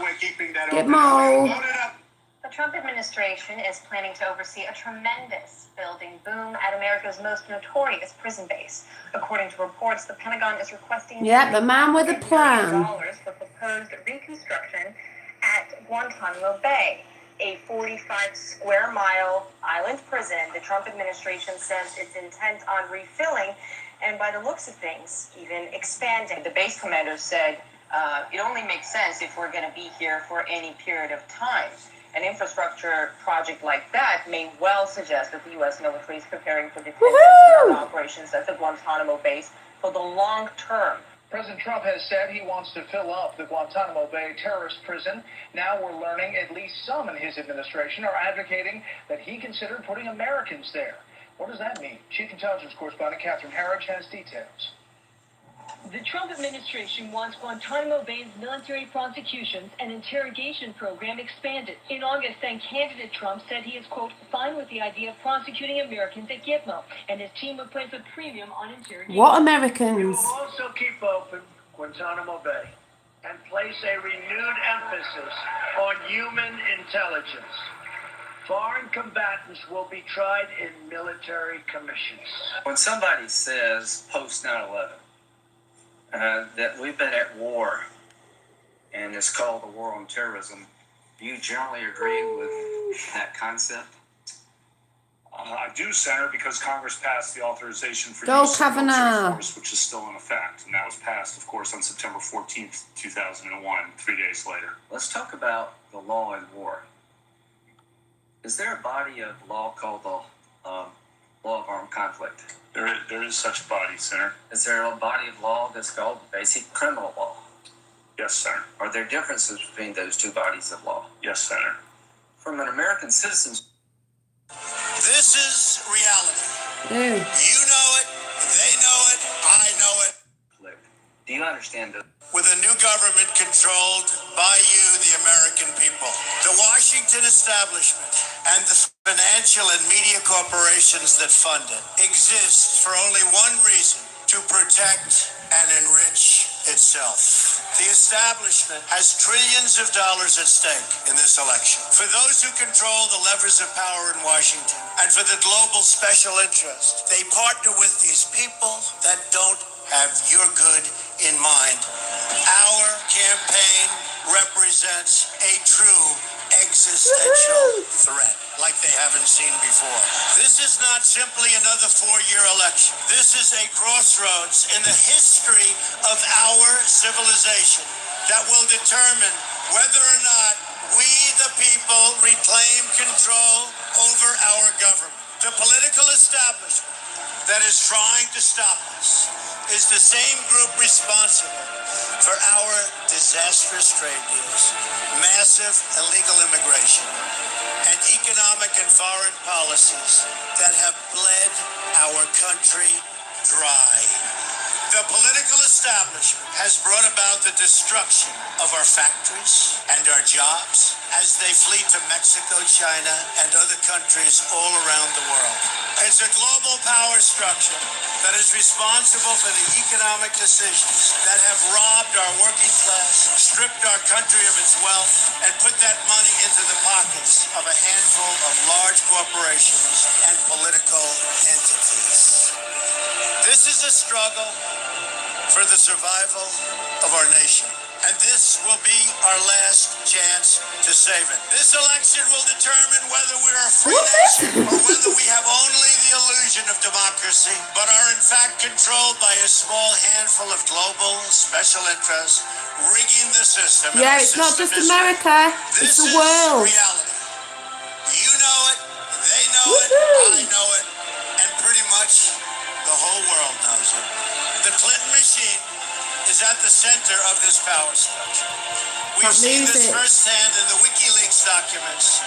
we're keeping that open. Gitmo. Load it up. The Trump administration is planning to oversee a tremendous building boom at America's most notorious prison base. According to reports, the Pentagon is requesting Yep, the man with a plan. $1 for proposed reconstruction at Guantanamo Bay, a 45-square-mile island prison the Trump administration says it's intent on refilling, and by the looks of things, even expanding. The base commander said it only makes sense if we're going to be here for any period of time. An infrastructure project like that may well suggest that the U.S. military is preparing for defense and operations at the Guantanamo base for the long term. President Trump has said he wants to fill up the Guantanamo Bay terrorist prison. Now we're learning at least some in his administration are advocating that he considered putting Americans there. What does that mean? Chief Intelligence Correspondent Catherine Harridge has details. The Trump administration wants Guantanamo Bay's military prosecutions and interrogation program expanded. In August, then, candidate Trump said he is, quote, fine with the idea of prosecuting Americans at Gitmo, and his team would place a premium on interrogation. What We Americans? will also keep open Guantanamo Bay and place a renewed emphasis on human intelligence. Foreign combatants will be tried in military commissions. When somebody says post 9/11 that we've been at war and it's called the war on terrorism, do you generally agree with that concept? I do, Senator, because Congress passed the authorization for Go use of military Kavanaugh. force, which is still in effect, and that was passed, of course, on September 14th, 2001, 3 days later. Let's talk about the law in war. Is there a body of law called the law of armed conflict? There is such a body, Senator. Is there a body of law that's called basic criminal law? Yes, Senator. Are there differences between those two bodies of law? Yes, Senator. From an American citizen's... This is reality. Ew. You know it, they know it, I know it. Do you understand this? With a new government controlled by you, the American people, the Washington establishment and the financial and media corporations that fund it exist for only one reason: to protect and enrich itself. The establishment has trillions of dollars at stake in this election. For those who control the levers of power in Washington and for the global special interest, they partner with these people that don't have your good in mind. Our campaign represents a true existential threat like they haven't seen before. This is not simply another four-year election. This is a crossroads in the history of our civilization that will determine whether or not we, the people, reclaim control over our government. The political establishment that is trying to stop us is the same group responsible for our disastrous trade deals, massive illegal immigration, and economic and foreign policies that have bled our country dry. The political establishment has brought about the destruction of our factories and our jobs as they flee to Mexico, China, and other countries all around the world. It's a global power structure that is responsible for the economic decisions that have robbed our working class, stripped our country of its wealth, and put that money into the pockets of a handful of large corporations and political entities. This is a struggle for the survival of our nation. And this will be our last chance to save it. This election will determine whether we are a free nation or whether we have only the illusion of democracy, but are in fact controlled by a small handful of global special interests rigging the system. Yeah, it's not just America, it's the world. This is reality. You know it, they know it, I know it, and pretty much the whole world knows it. The Clinton machine is at the center of this power structure. We've seen this firsthand in the WikiLeaks documents,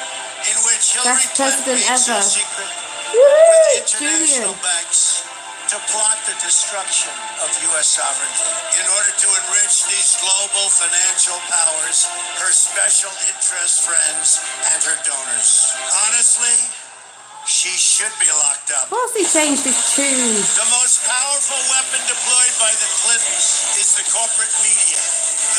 in which Hillary Clinton made so secret with international banks to plot the destruction of U.S. sovereignty in order to enrich these global financial powers, her special interest friends, and her donors. Honestly, she should be locked up. Of course he changed his tune. The most powerful weapon deployed by the Clintons is the corporate media,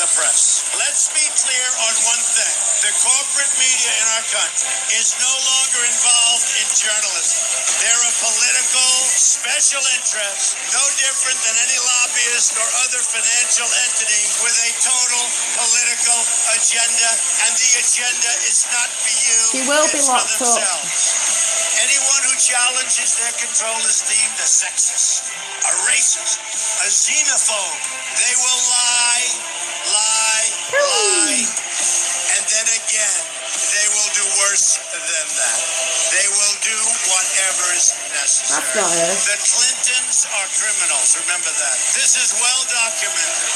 the press. Let's be clear on one thing. The corporate media in our country is no longer involved in journalism. They're a political special interest, no different than any lobbyist or other financial entity with a total political agenda, and the agenda is not for you, She will be it's for locked up. themselves. Anyone who challenges their control is deemed a sexist, a racist, a xenophobe. They will lie, and then again, they will do worse than that. They will do whatever is necessary. That's not it. The Clintons are criminals, remember that. This is well documented.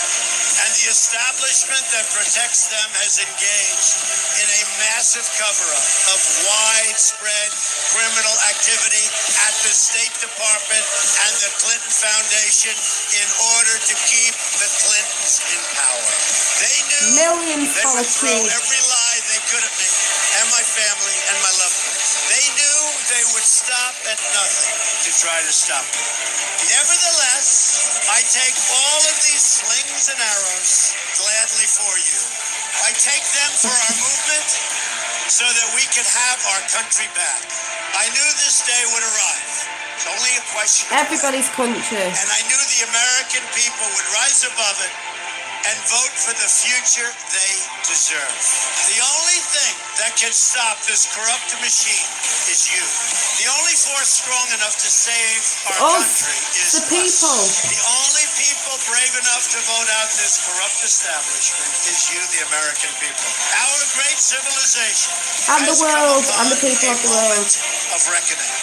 And the establishment that protects them has engaged in a massive cover-up of widespread criminal activity at the State Department and the Clinton Foundation in order to keep the Clintons in power. They knew Millions they would throw follow every lie they could at me and my family and my loved ones. They knew they would stop at nothing to try to stop me. Nevertheless, I take all of these slings and arrows gladly for you. I take them for our movement so that we can have our country back. I knew this day would arrive. It's only a question of Everybody's country. and I knew the American people would rise above it and vote for the future they deserve. The only thing that can stop this corrupt machine is you. The only force strong enough to save our country is the people. us. The only people brave enough to vote out this corrupt establishment is you, the American people. Our great civilization And the has world, come and the upon people a of the world. moment of reckoning.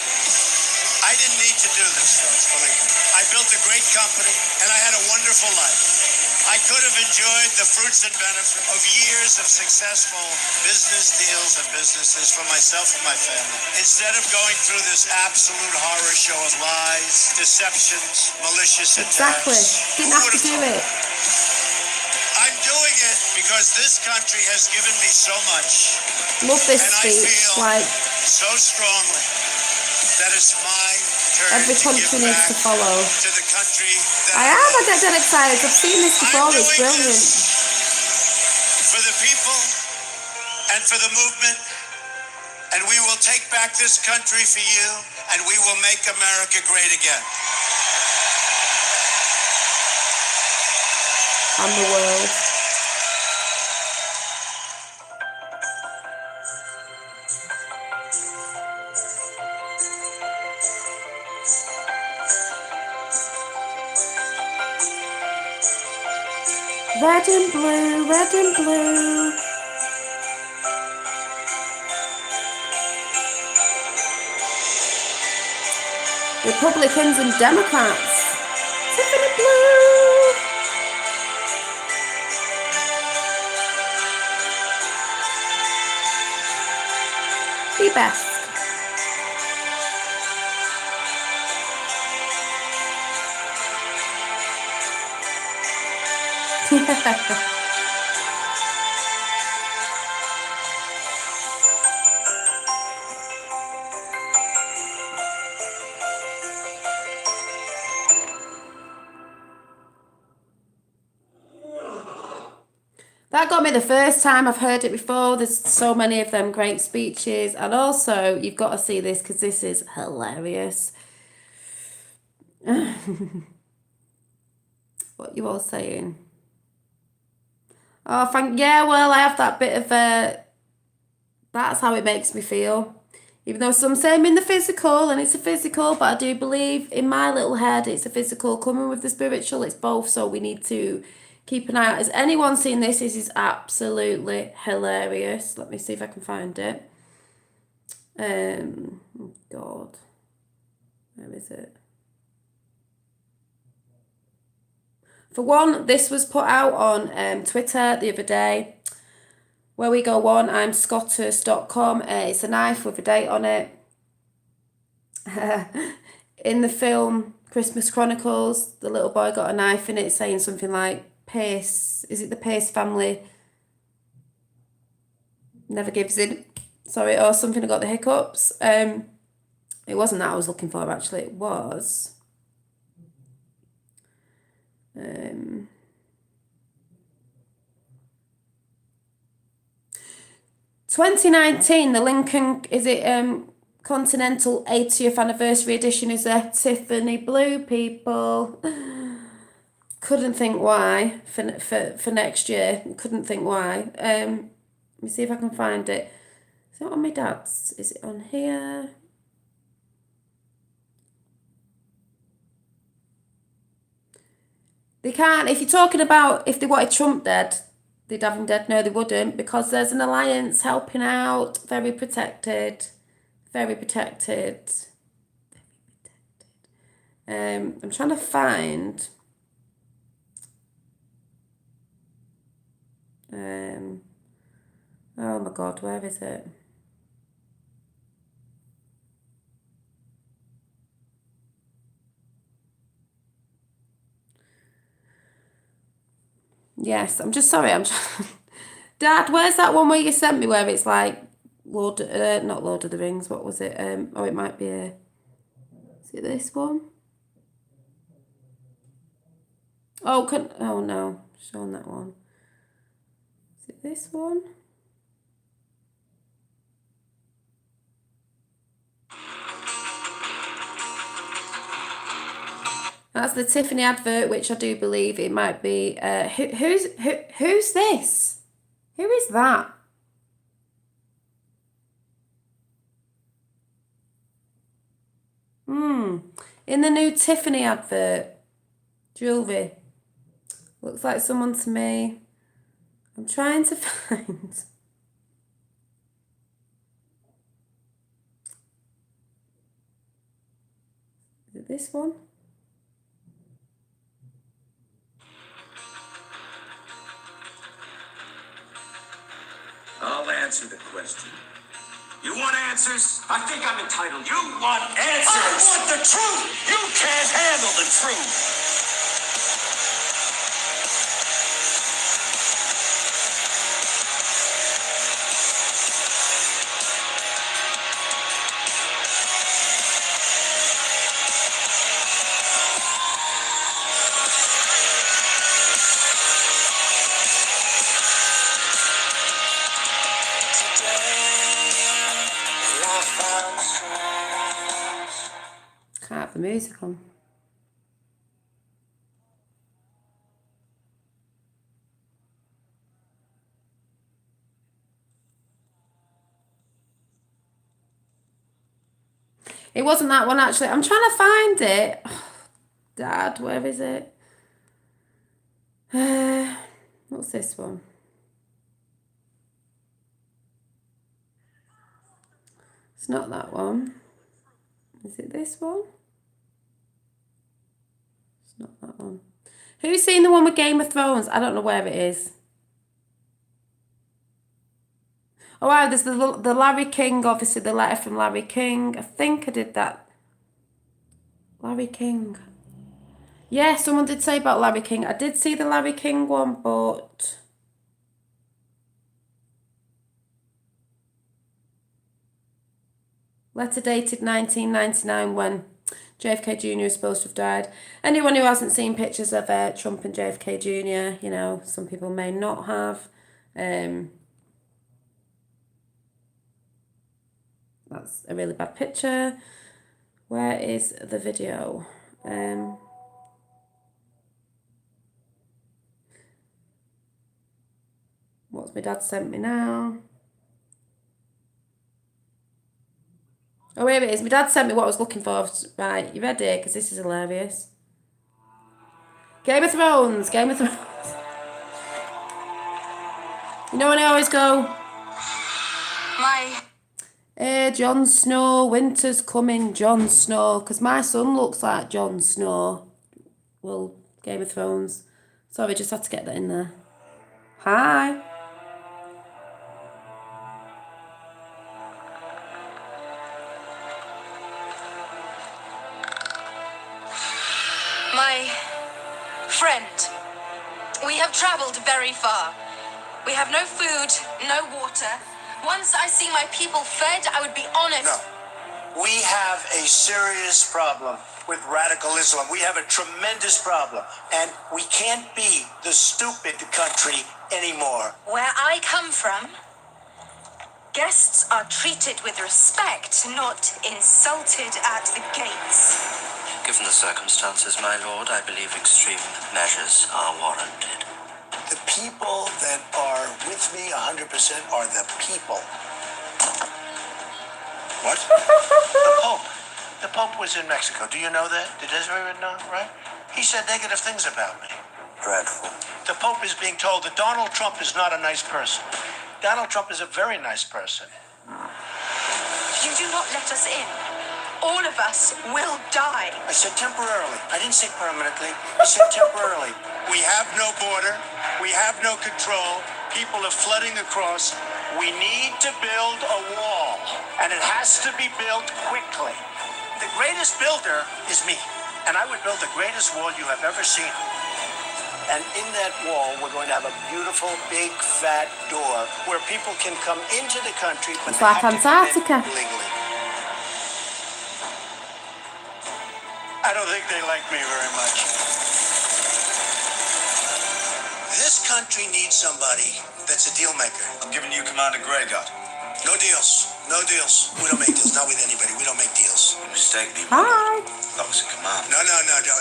I didn't need to do this, folks, believe me. I built a great company, and I had a wonderful life. I could have enjoyed the fruits and benefits of years of successful business deals and businesses for myself and my family, instead of going through this absolute horror show of lies, deceptions, malicious Exactly. attacks. Didn't have to do it. I'm doing it because this country has given me so much. Love this And speech. I feel Like, so strongly that it's my turn every to country give needs back to follow. to the country that I am. I get dead excited. I've seen this before. It's doing brilliant. this for the people and for the movement, and we will take back this country for you, and we will make America great again. And the world. Red and blue, red and blue. Republicans and Democrats. Tiffany blue. Be best. That got me the first time. I've heard it before. There's so many of them great speeches. And also, you've got to see this because this is hilarious. What you all saying? Oh, yeah, well, I have that bit of that's how it makes me feel. Even though some say I'm in the physical, and it's a physical, but I do believe in my little head it's a physical coming with the spiritual. It's both, so we need to keep an eye out. Has anyone seen this? This is absolutely hilarious. Let me see if I can find it. Oh God. Where is it? For one, this was put out on Twitter the other day. Where we go on, I'm Scottus.com. It's a knife with a date on it. In the film Christmas Chronicles, the little boy got a knife in it saying something like, Pace, is it the Pace family never gives in? Sorry, or something, I got the hiccups. It wasn't that I was looking for, actually. It was... 2019, the Lincoln, Continental 80th anniversary edition is a Tiffany blue, people. Couldn't think why for next year. Couldn't think why. Let me see if I can find it. Is it on my dad's? Is it on here? They can't, if you're talking about if they wanted Trump dead, they'd have him dead. No, they wouldn't, because there's an alliance helping out. Very protected. Very protected. I'm trying to find... oh my God, where is it? 2019, Yes, I'm just sorry. Dad, where's that one where you sent me where it's like not Lord of the Rings. What was it? Oh, it might be a. Is it this one? Oh, oh no, showing that one. Is it this one? That's the Tiffany advert, which I do believe it might be. Who's this? Who is that? In the new Tiffany advert, jewellery. Looks like someone to me. I'm trying to find. Is it this one? I'll answer the question. You want answers? I think I'm entitled. You want answers? I want the truth. You can't handle the truth. Can't have the music on. It wasn't that one actually. I'm trying to find it. Oh, Dad, where is it? What's this one? It's not that one. Is it this one? It's not that one. Who's seen the one with Game of Thrones? I don't know where it is. Oh, wow, there's the Larry King, obviously the letter from Larry King. I think I did that. Larry King. Yeah, someone did say about Larry King. I did see the Larry King one, but... Letter dated 1999 when JFK Jr. is supposed to have died. Anyone who hasn't seen pictures of Trump and JFK Jr., you know, some people may not have. That's a really bad picture. Where is the video? What's my dad sent me now? Oh, here it is. My dad sent me what I was looking for. Right, you ready? Because this is hilarious. Game of Thrones. Game of Thrones. You know when I always go... Jon Snow, winter's coming, Jon Snow. Because my son looks like Jon Snow. Well, Game of Thrones. Sorry, just had to get that in there. Hi. My friend, we have traveled very far. We have no food, no water. Once I see my people fed, I would be honored. No. We have a serious problem with radical Islam. We have a tremendous problem. And we can't be the stupid country anymore. Where I come from, guests are treated with respect, not insulted at the gates. Given the circumstances, my lord, I believe extreme measures are warranted. The people that are with me 100% are the people. What? The Pope. The Pope was in Mexico. Do you know that? Did everyone know, right? He said negative things about me. Dreadful. The Pope is being told that Donald Trump is not a nice person. Donald Trump is a very nice person. If you do not let us in, all of us will die. I said temporarily. I didn't say permanently. I said temporarily. We have no border. We have no control. People are flooding across. We need to build a wall, and it has to be built quickly. The greatest builder is me, and I would build the greatest wall you have ever seen. And in that wall, we're going to have a beautiful, big, fat door where people can come into the country, but It's they like have to come in Antarctica. legally. I don't think they like me very much. This country needs somebody that's a deal maker. I'm giving you Commander Greygut. No deals. No deals. We don't make deals. Not with anybody. We don't make deals. You mistake me, Hi. That was a command. No.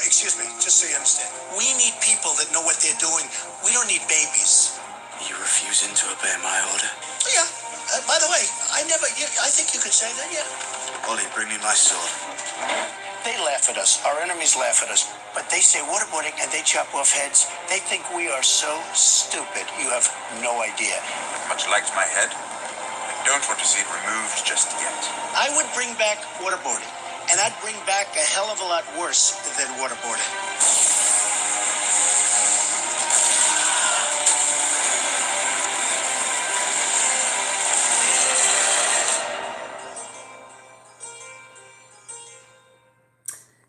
Excuse me. Just so you understand. We need people that know what they're doing. We don't need babies. Are you refusing to obey my order? Yeah. By the way, I think you could say that, yeah. Ollie, bring me my sword. They laugh at us. Our enemies laugh at us. But they say waterboarding and they chop off heads. They think we are so stupid. You have no idea. Much liked my head. I don't want to see it removed just yet. I would bring back waterboarding. And I'd bring back a hell of a lot worse than waterboarding.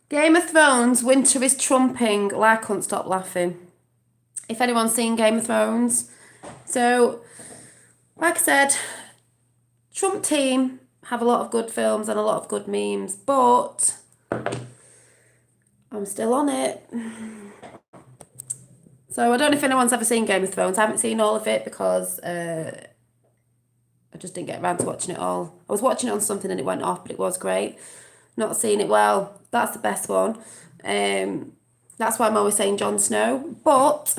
Game of Thrones, winter is trumping. I couldn't stop laughing. If anyone's seen Game of Thrones. So, like I said, Trump team have a lot of good films and a lot of good memes, but I'm still on it. So I don't know if anyone's ever seen Game of Thrones. I haven't seen all of it because I just didn't get around to watching it all. I was watching it on something and it went off, but it was great. Not seen it well. That's the best one. That's why I'm always saying Jon Snow. But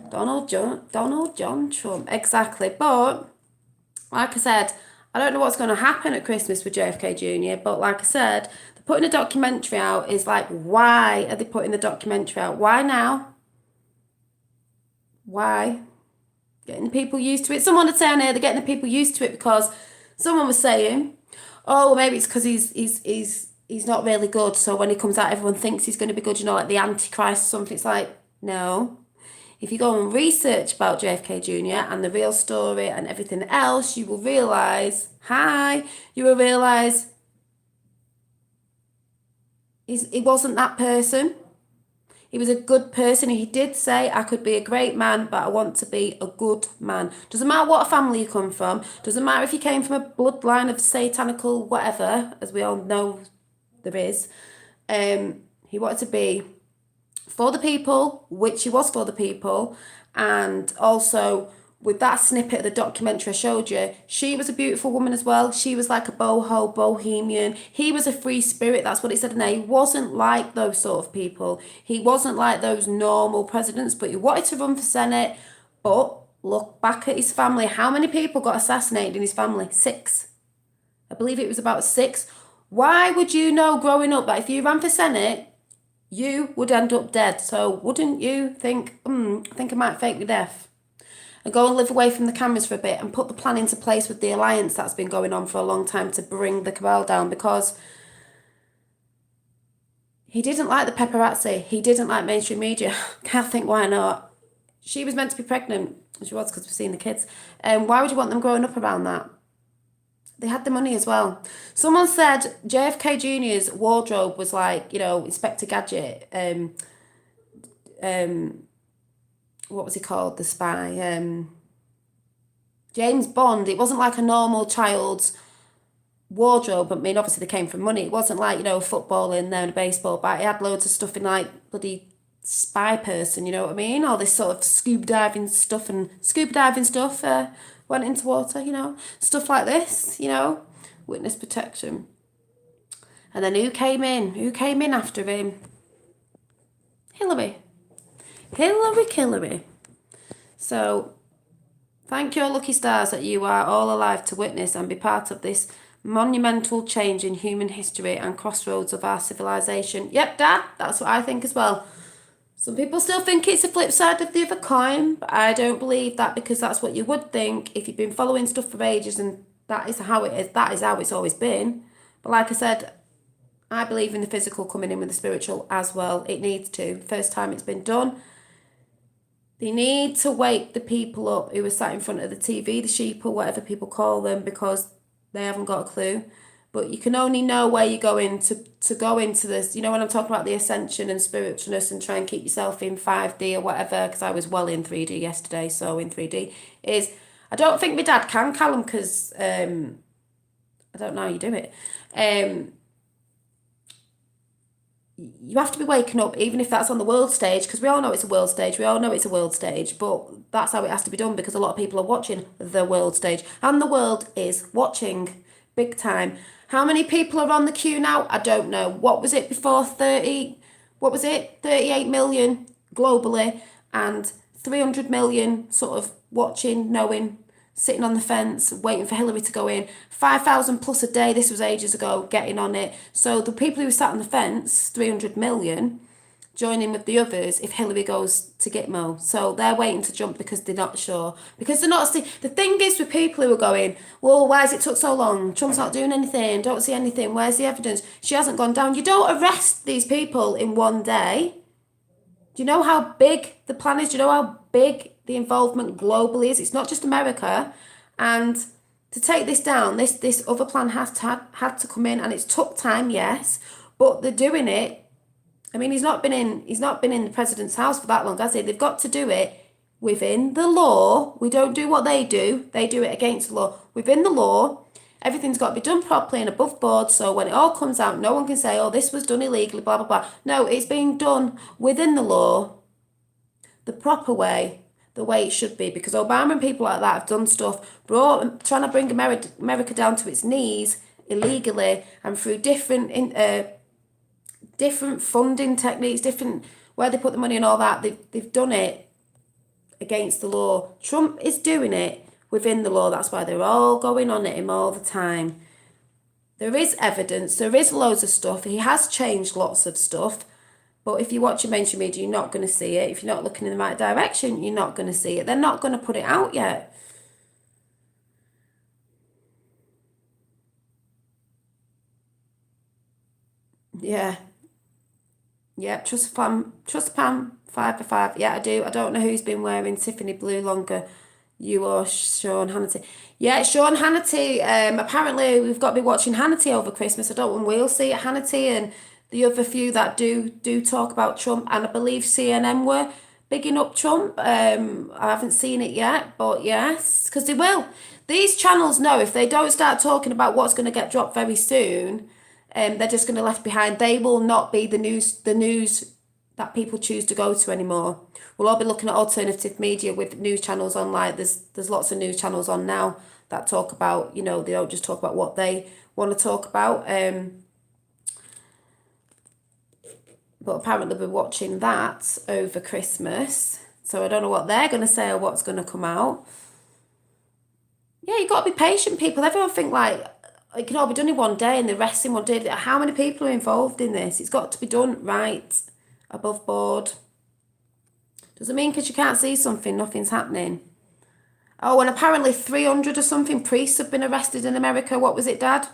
Donald John Trump. Exactly. But like I said, I don't know what's going to happen at Christmas with JFK Jr. But like I said, they're putting a documentary out. Is like, why are they putting the documentary out? Why now? Why? Getting the people used to it. Someone had said on here they're getting the people used to it because someone was saying, oh, well, maybe it's because he's not really good. So when he comes out, everyone thinks he's going to be good. You know, like the Antichrist or something. It's like, no. If you go and research about JFK Jr. and the real story and everything else, you will realise, he wasn't that person. He was a good person. He did say, I could be a great man, but I want to be a good man. Doesn't matter what family you come from. Doesn't matter if you came from a bloodline of satanical whatever, as we all know there is. He wanted to be for the people, which he was for the people. And also, with that snippet of the documentary I showed you, she was a beautiful woman as well. She was like a boho, bohemian. He was a free spirit. That's what it said in there. He wasn't like those sort of people. He wasn't like those normal presidents, but he wanted to run for Senate. But look back at his family. How many people got assassinated in his family? 6. I believe it was about 6. Why would you know growing up that if you ran for Senate, you would end up dead? So wouldn't you think, I think I might fake my death and go and live away from the cameras for a bit and put the plan into place with the alliance that's been going on for a long time to bring the cabal down? Because he didn't like the paparazzi. He didn't like mainstream media. Can't think why not. She was meant to be pregnant. She was, because we've seen the kids. Why would you want them growing up around that? They had the money as well. Someone said JFK Jr.'s wardrobe was like, you know, Inspector Gadget. What was he called? The spy. James Bond. It wasn't like a normal child's wardrobe. I mean, obviously they came from money. It wasn't like, you know, football in there and a baseball bat. It had loads of stuff in like bloody spy person, you know what I mean? All this sort of scuba diving stuff went into water, you know, stuff like this, you know, witness protection. And then who came in after him? Hillary. So thank your lucky stars that you are all alive to witness and be part of this monumental change in human history and crossroads of our civilization. Yep, Dad, that's what I think as well. Some people still think it's the flip side of the other coin, but I don't believe that, because that's what you would think if you've been following stuff for ages, and that is how it is. That is how it's always been. But like I said, I believe in the physical coming in with the spiritual as well. It needs to. First time it's been done. They need to wake the people up who are sat in front of the TV, the sheep or whatever people call them, because they haven't got a clue. but you can only know where you're going to go into this. You know, when I'm talking about the ascension and spiritualness and try and keep yourself in 5D or whatever, because I was well in 3D yesterday, so in 3D, is I don't think my dad can, Callum, because I don't know how you do it. You have to be waking up, even if that's on the world stage, because we all know it's a world stage. We all know it's a world stage, but that's how it has to be done because a lot of people are watching the world stage, and the world is watching big time. How many people are on the queue now? I don't know. What was it before? 30? What was it? 38 million globally, and 300 million sort of watching, knowing, sitting on the fence, waiting for Hillary to go in. 5,000 plus a day, this was ages ago, getting on it. So the people who sat on the fence, 300 million, joining with the others if Hillary goes to Gitmo. So they're waiting to jump because they're not sure. Because they're not... The thing is with people who are going, well, why has it took so long? Trump's not doing anything, don't see anything, where's the evidence? She hasn't gone down. You don't arrest these people in one day. Do you know how big the plan is? Do you know how big the involvement globally is? It's not just America. And to take this down, this other plan had to come in, and it's took time, yes, but they're doing it. I mean, he's not been in the president's house for that long, has he? They've got to do it within the law. We don't do what they do. They do it against the law. Within the law, everything's got to be done properly and above board, so when it all comes out, no one can say, oh, this was done illegally, blah, blah, blah. No, it's being done within the law, the proper way, the way it should be, because Obama and people like that have done stuff, trying to bring America down to its knees illegally and through different funding techniques, different where they put the money and all that. They've done it against the law. Trump is doing it within the law. That's why they're all going on at him all the time. There is evidence. There is loads of stuff. He has changed lots of stuff. But if you watch your mainstream media, you're not going to see it. If you're not looking in the right direction, you're not going to see it. They're not going to put it out yet. Yeah. Yeah, trust Pam, 5 for 5. Yeah, I do. I don't know who's been wearing Tiffany blue longer, you or Sean Hannity. Yeah, Sean Hannity. Apparently, we've got to be watching Hannity over Christmas. I don't know when we'll see it. Hannity and the other few that do talk about Trump, and I believe CNN were bigging up Trump. I haven't seen it yet, but yes, because they will. These channels know if they don't start talking about what's going to get dropped very soon, they're just going to left behind. They will not be the news that people choose to go to anymore. We'll all be looking at alternative media with news channels on. Like there's lots of news channels on now that talk about, they don't just talk about what they want to talk about. But apparently we're watching that over Christmas. So I don't know what they're going to say or what's going to come out. Yeah, you've got to be patient, people. Everyone think like it can all be done in one day and the rest in one day. How many people are involved in this? It's got to be done right, above board. Doesn't mean because you can't see something, nothing's happening. Oh, and apparently 300 or something priests have been arrested in America. What was it, Dad?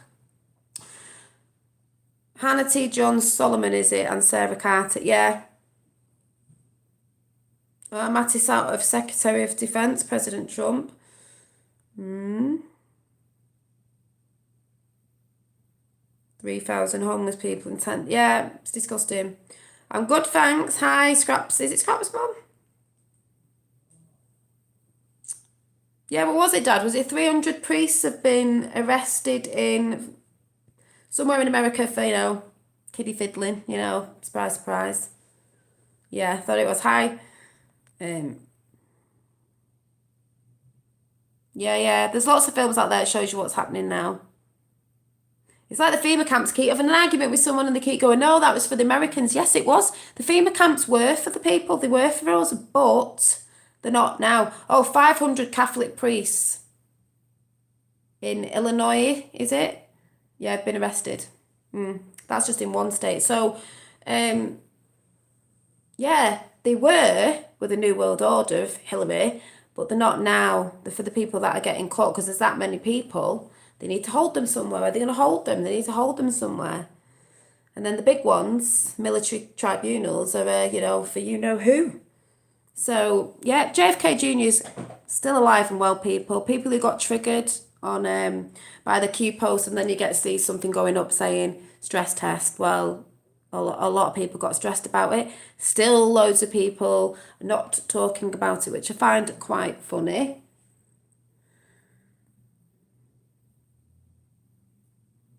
Hannity, John Solomon, is it? And Sarah Carter, yeah. Mattis out of Secretary of Defense, President Trump. 3,000 homeless people in tent. Yeah, it's disgusting. I'm good, thanks. Hi, Scraps. Is it Scraps, Mum? Yeah, what was it, Dad? Was it 300 priests have been arrested in somewhere in America for, kiddie fiddling, surprise, surprise. Yeah, I thought it was high. Yeah, there's lots of films out there that shows you what's happening now. It's like the FEMA camps keep having an argument with someone and they keep going, no, that was for the Americans. Yes, it was. The FEMA camps were for the people. They were for us, but they're not now. 500 Catholic priests in Illinois, is it? Yeah, have been arrested. That's just in one state. So, yeah, they were with the New World Order of Hillary, but they're not now. They're for the people that are getting caught because there's that many people. They need to hold them somewhere. Are they going to hold them? They need to hold them somewhere. And then the big ones, military tribunals, are, for you-know-who. So, yeah, JFK Jr. is still alive and well, people. People who got triggered by the Q post, and then you get to see something going up saying stress test. Well, a lot of people got stressed about it. Still loads of people not talking about it, which I find quite funny.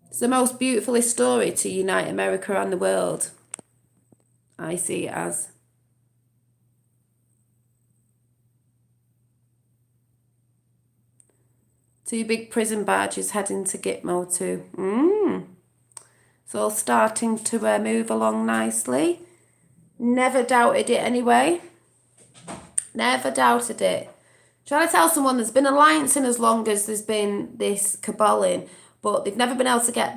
It's the most beautifulest story to unite America and the world. I see it as. Two big prison barges heading to Gitmo too. It's all starting to move along nicely. Never doubted it anyway. Never doubted it. Trying to tell someone there's been alliance in as long as there's been this caballing, but they've never been able to get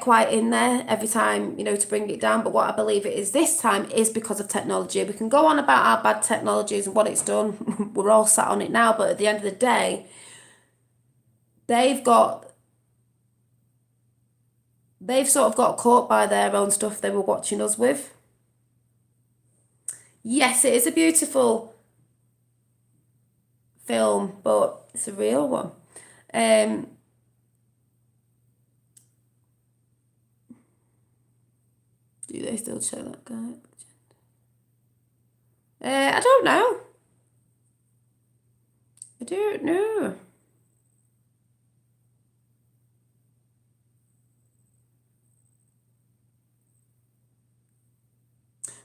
quite in there every time, to bring it down. But what I believe it is this time is because of technology. We can go on about our bad technologies and what it's done. We're all sat on it now, but at the end of the day, they've sort of got caught by their own stuff they were watching us with. Yes, it is a beautiful film, but it's a real one. Do they still show that guy? I don't know. I don't know.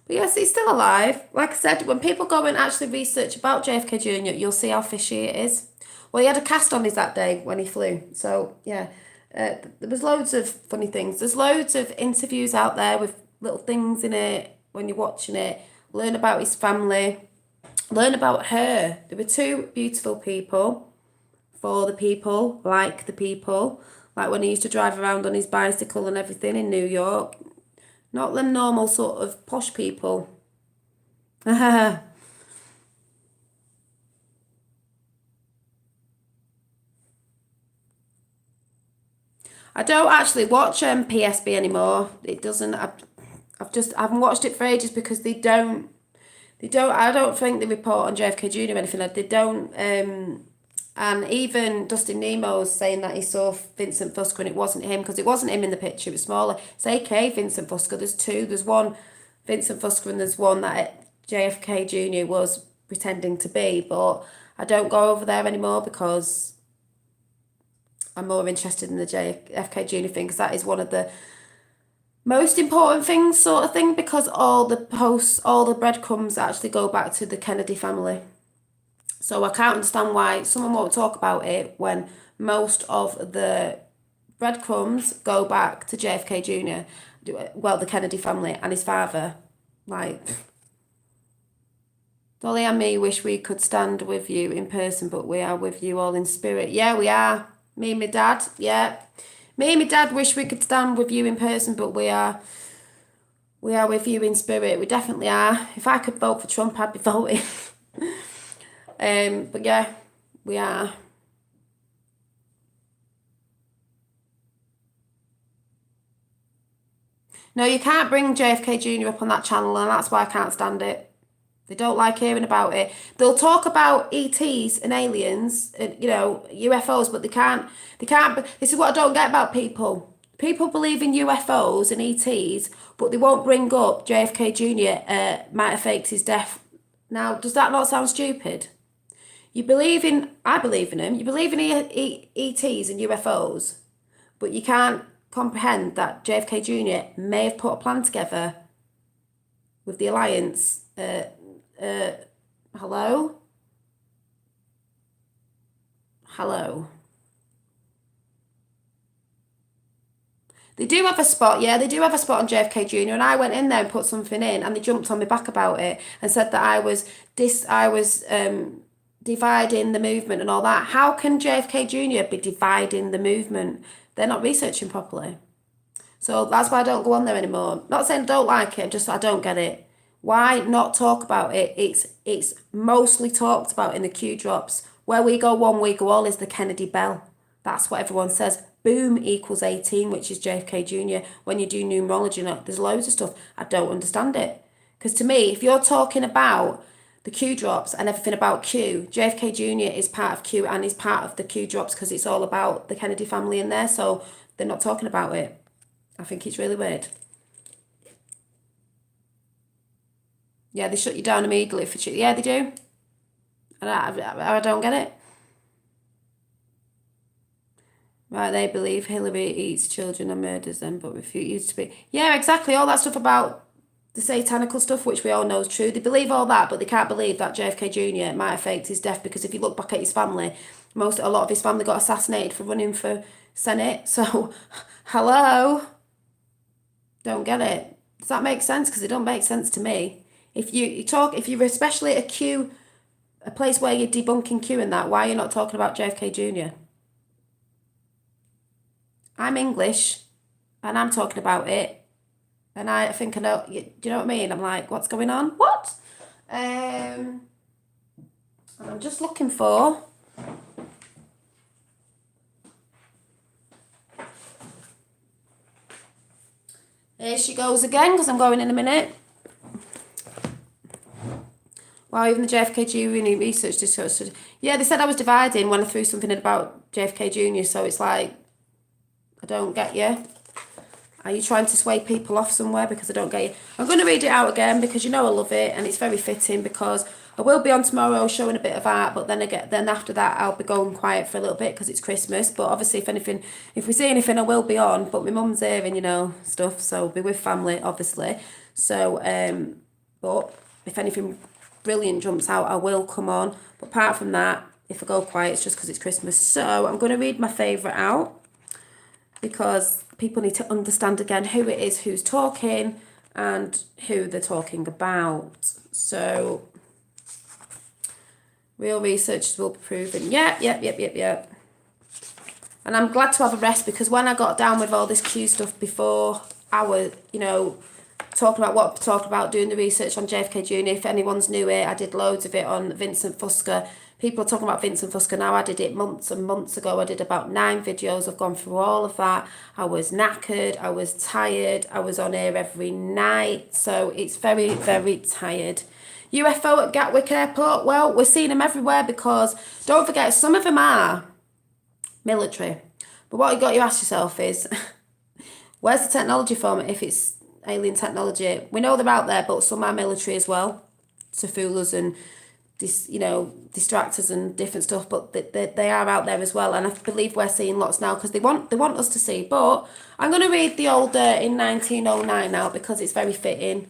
But yes, he's still alive. Like I said, when people go and actually research about JFK Jr., you'll see how fishy it is. Well, he had a cast on his that day when he flew. So, yeah, there was loads of funny things. There's loads of interviews out there with little things in it when you're watching it. Learn about his family. Learn about her. There were two beautiful people. For the people. Like when he used to drive around on his bicycle and everything in New York. Not the normal sort of posh people. I don't actually watch PSB anymore. It doesn't. I haven't watched it for ages because they don't. I don't think they report on JFK Jr. or anything. They don't. And even Dustin Nemo's saying that he saw Vincent Fusco and it wasn't him, because it wasn't him in the picture, it was smaller. It's AK Vincent Fusco. There's two. There's one Vincent Fusco and there's one that JFK Jr. was pretending to be. But I don't go over there anymore because I'm more interested in the JFK Jr. thing, because that is one of the most important things, sort of thing, because all the breadcrumbs actually go back to the Kennedy family. So I can't understand why someone won't talk about it when most of the breadcrumbs go back to JFK Jr., well, the Kennedy family and his father. Like, Dolly and me wish we could stand with you in person, but we are with you all in spirit. Yeah, we are. Me and my dad, yeah. Me and my dad wish we could stand with you in person, but we are with you in spirit. We definitely are. If I could vote for Trump, I'd be voting. But yeah, we are. No, you can't bring JFK Jr. up on that channel, and that's why I can't stand it. They don't like hearing about it. They'll talk about ETs and aliens and, UFOs, but they can't. This is what I don't get about people. People believe in UFOs and ETs, but they won't bring up JFK Jr. Might have faked his death. Now, does that not sound stupid? I believe in him. You believe in ETs and UFOs, but you can't comprehend that JFK Jr. may have put a plan together with the alliance. Hello? Hello? They do have a spot, yeah, they do have a spot on JFK Jr. And I went in there and put something in and they jumped on my back about it and said that I was dividing the movement and all that. How can JFK Jr. be dividing the movement? They're not researching properly. So that's why I don't go on there anymore. Not saying I don't like it, just I don't get it. Why not talk about it? It's mostly talked about in the Q drops. Where we go one, we go all is the Kennedy bell. That's what everyone says. Boom equals 18, which is JFK Jr. When you do numerology, there's loads of stuff. I don't understand it. Because to me, if you're talking about the Q drops and everything about Q. JFK Jr. is part of Q and is part of the Q drops because it's all about the Kennedy family in there. So they're not talking about it. I think it's really weird. Yeah, they shut you down immediately for yeah, they do. And I don't get it. Right, they believe Hillary eats children and murders them, but refuse to be. Yeah, exactly. All that stuff about the satanical stuff, which we all know is true. They believe all that, but they can't believe that JFK Jr. might have faked his death, because if you look back at his family, a lot of his family got assassinated for running for Senate. So, hello? Don't get it. Does that make sense? Because it don't make sense to me. If you're especially a place where you're debunking Q and that, why are you not talking about JFK Jr.? I'm English, and I'm talking about it, and I think I know. Do you know what I mean? I'm like, what's going on? What? And I'm just looking for. Here she goes again, because I'm going in a minute. Wow, even the JFK Jr. research discussed. Yeah, they said I was dividing when I threw something in about JFK Jr. So it's like, I don't get you. Are you trying to sway people off somewhere? Because I don't get you. I'm going to read it out again because you know I love it, and it's very fitting, because I will be on tomorrow showing a bit of art, but then after that I'll be going quiet for a little bit because it's Christmas. But obviously if we see anything I will be on, but my mum's here and stuff, so be with family obviously. So but if anything brilliant jumps out, I will come on. But apart from that, if I go quiet, it's just because it's Christmas. So I'm going to read my favourite out, because people need to understand again who it is who's talking and who they're talking about. So, real researchers will be proven. Yep. And I'm glad to have a rest, because when I got down with all this Q stuff before, I was, talking about what to talk about, doing the research on JFK Jr. If anyone's new here, I did loads of it on Vincent Fusca. People are talking about Vincent Fusca now. I did it months and months ago. I did about 9 videos. I've gone through all of that. I was knackered. I was tired. I was on here every night. So it's very, very tired. UFO at Gatwick Airport. Well, we're seeing them everywhere, because don't forget, some of them are military. But what you got to ask yourself is, where's the technology from if it's alien technology? We know they're out there, but some are military as well, to fool us and distract us and different stuff. But they are out there as well, and I believe we're seeing lots now because they want us to see. But I'm going to read the older in 1909 now, because it's very fitting,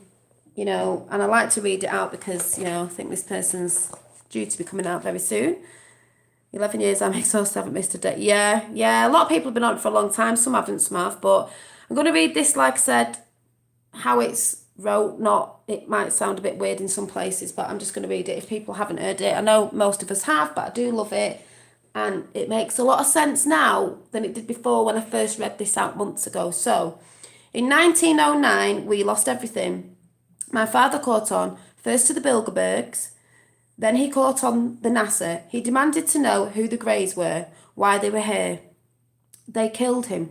and I like to read it out because I think this person's due to be coming out very soon. 11 years, I'm exhausted, I haven't missed a day. Yeah, a lot of people have been on it for a long time. Some haven't, some have. But I'm going to read this, like I said, how it's wrote. It might sound a bit weird in some places, but I'm just going to read it if people haven't heard it. I know most of us have, but I do love it. And it makes a lot of sense now than it did before when I first read this out months ago. So, in 1909, we lost everything. My father caught on, first to the Bilderbergs, then he caught on the NASA. He demanded to know who the Greys were, why they were here. They killed him.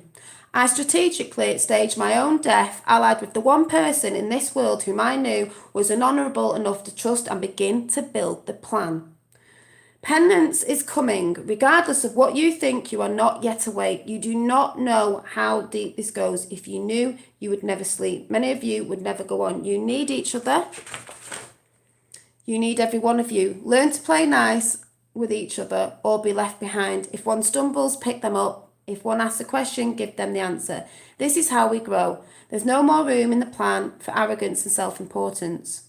I strategically staged my own death, allied with the one person in this world whom I knew was unhonourable enough to trust and begin to build the plan. Penance is coming. Regardless of what you think, you are not yet awake. You do not know how deep this goes. If you knew, you would never sleep. Many of you would never go on. You need each other. You need every one of you. Learn to play nice with each other or be left behind. If one stumbles, pick them up. If one asks a question, give them the answer. This is how we grow. There's no more room in the plan for arrogance and self-importance.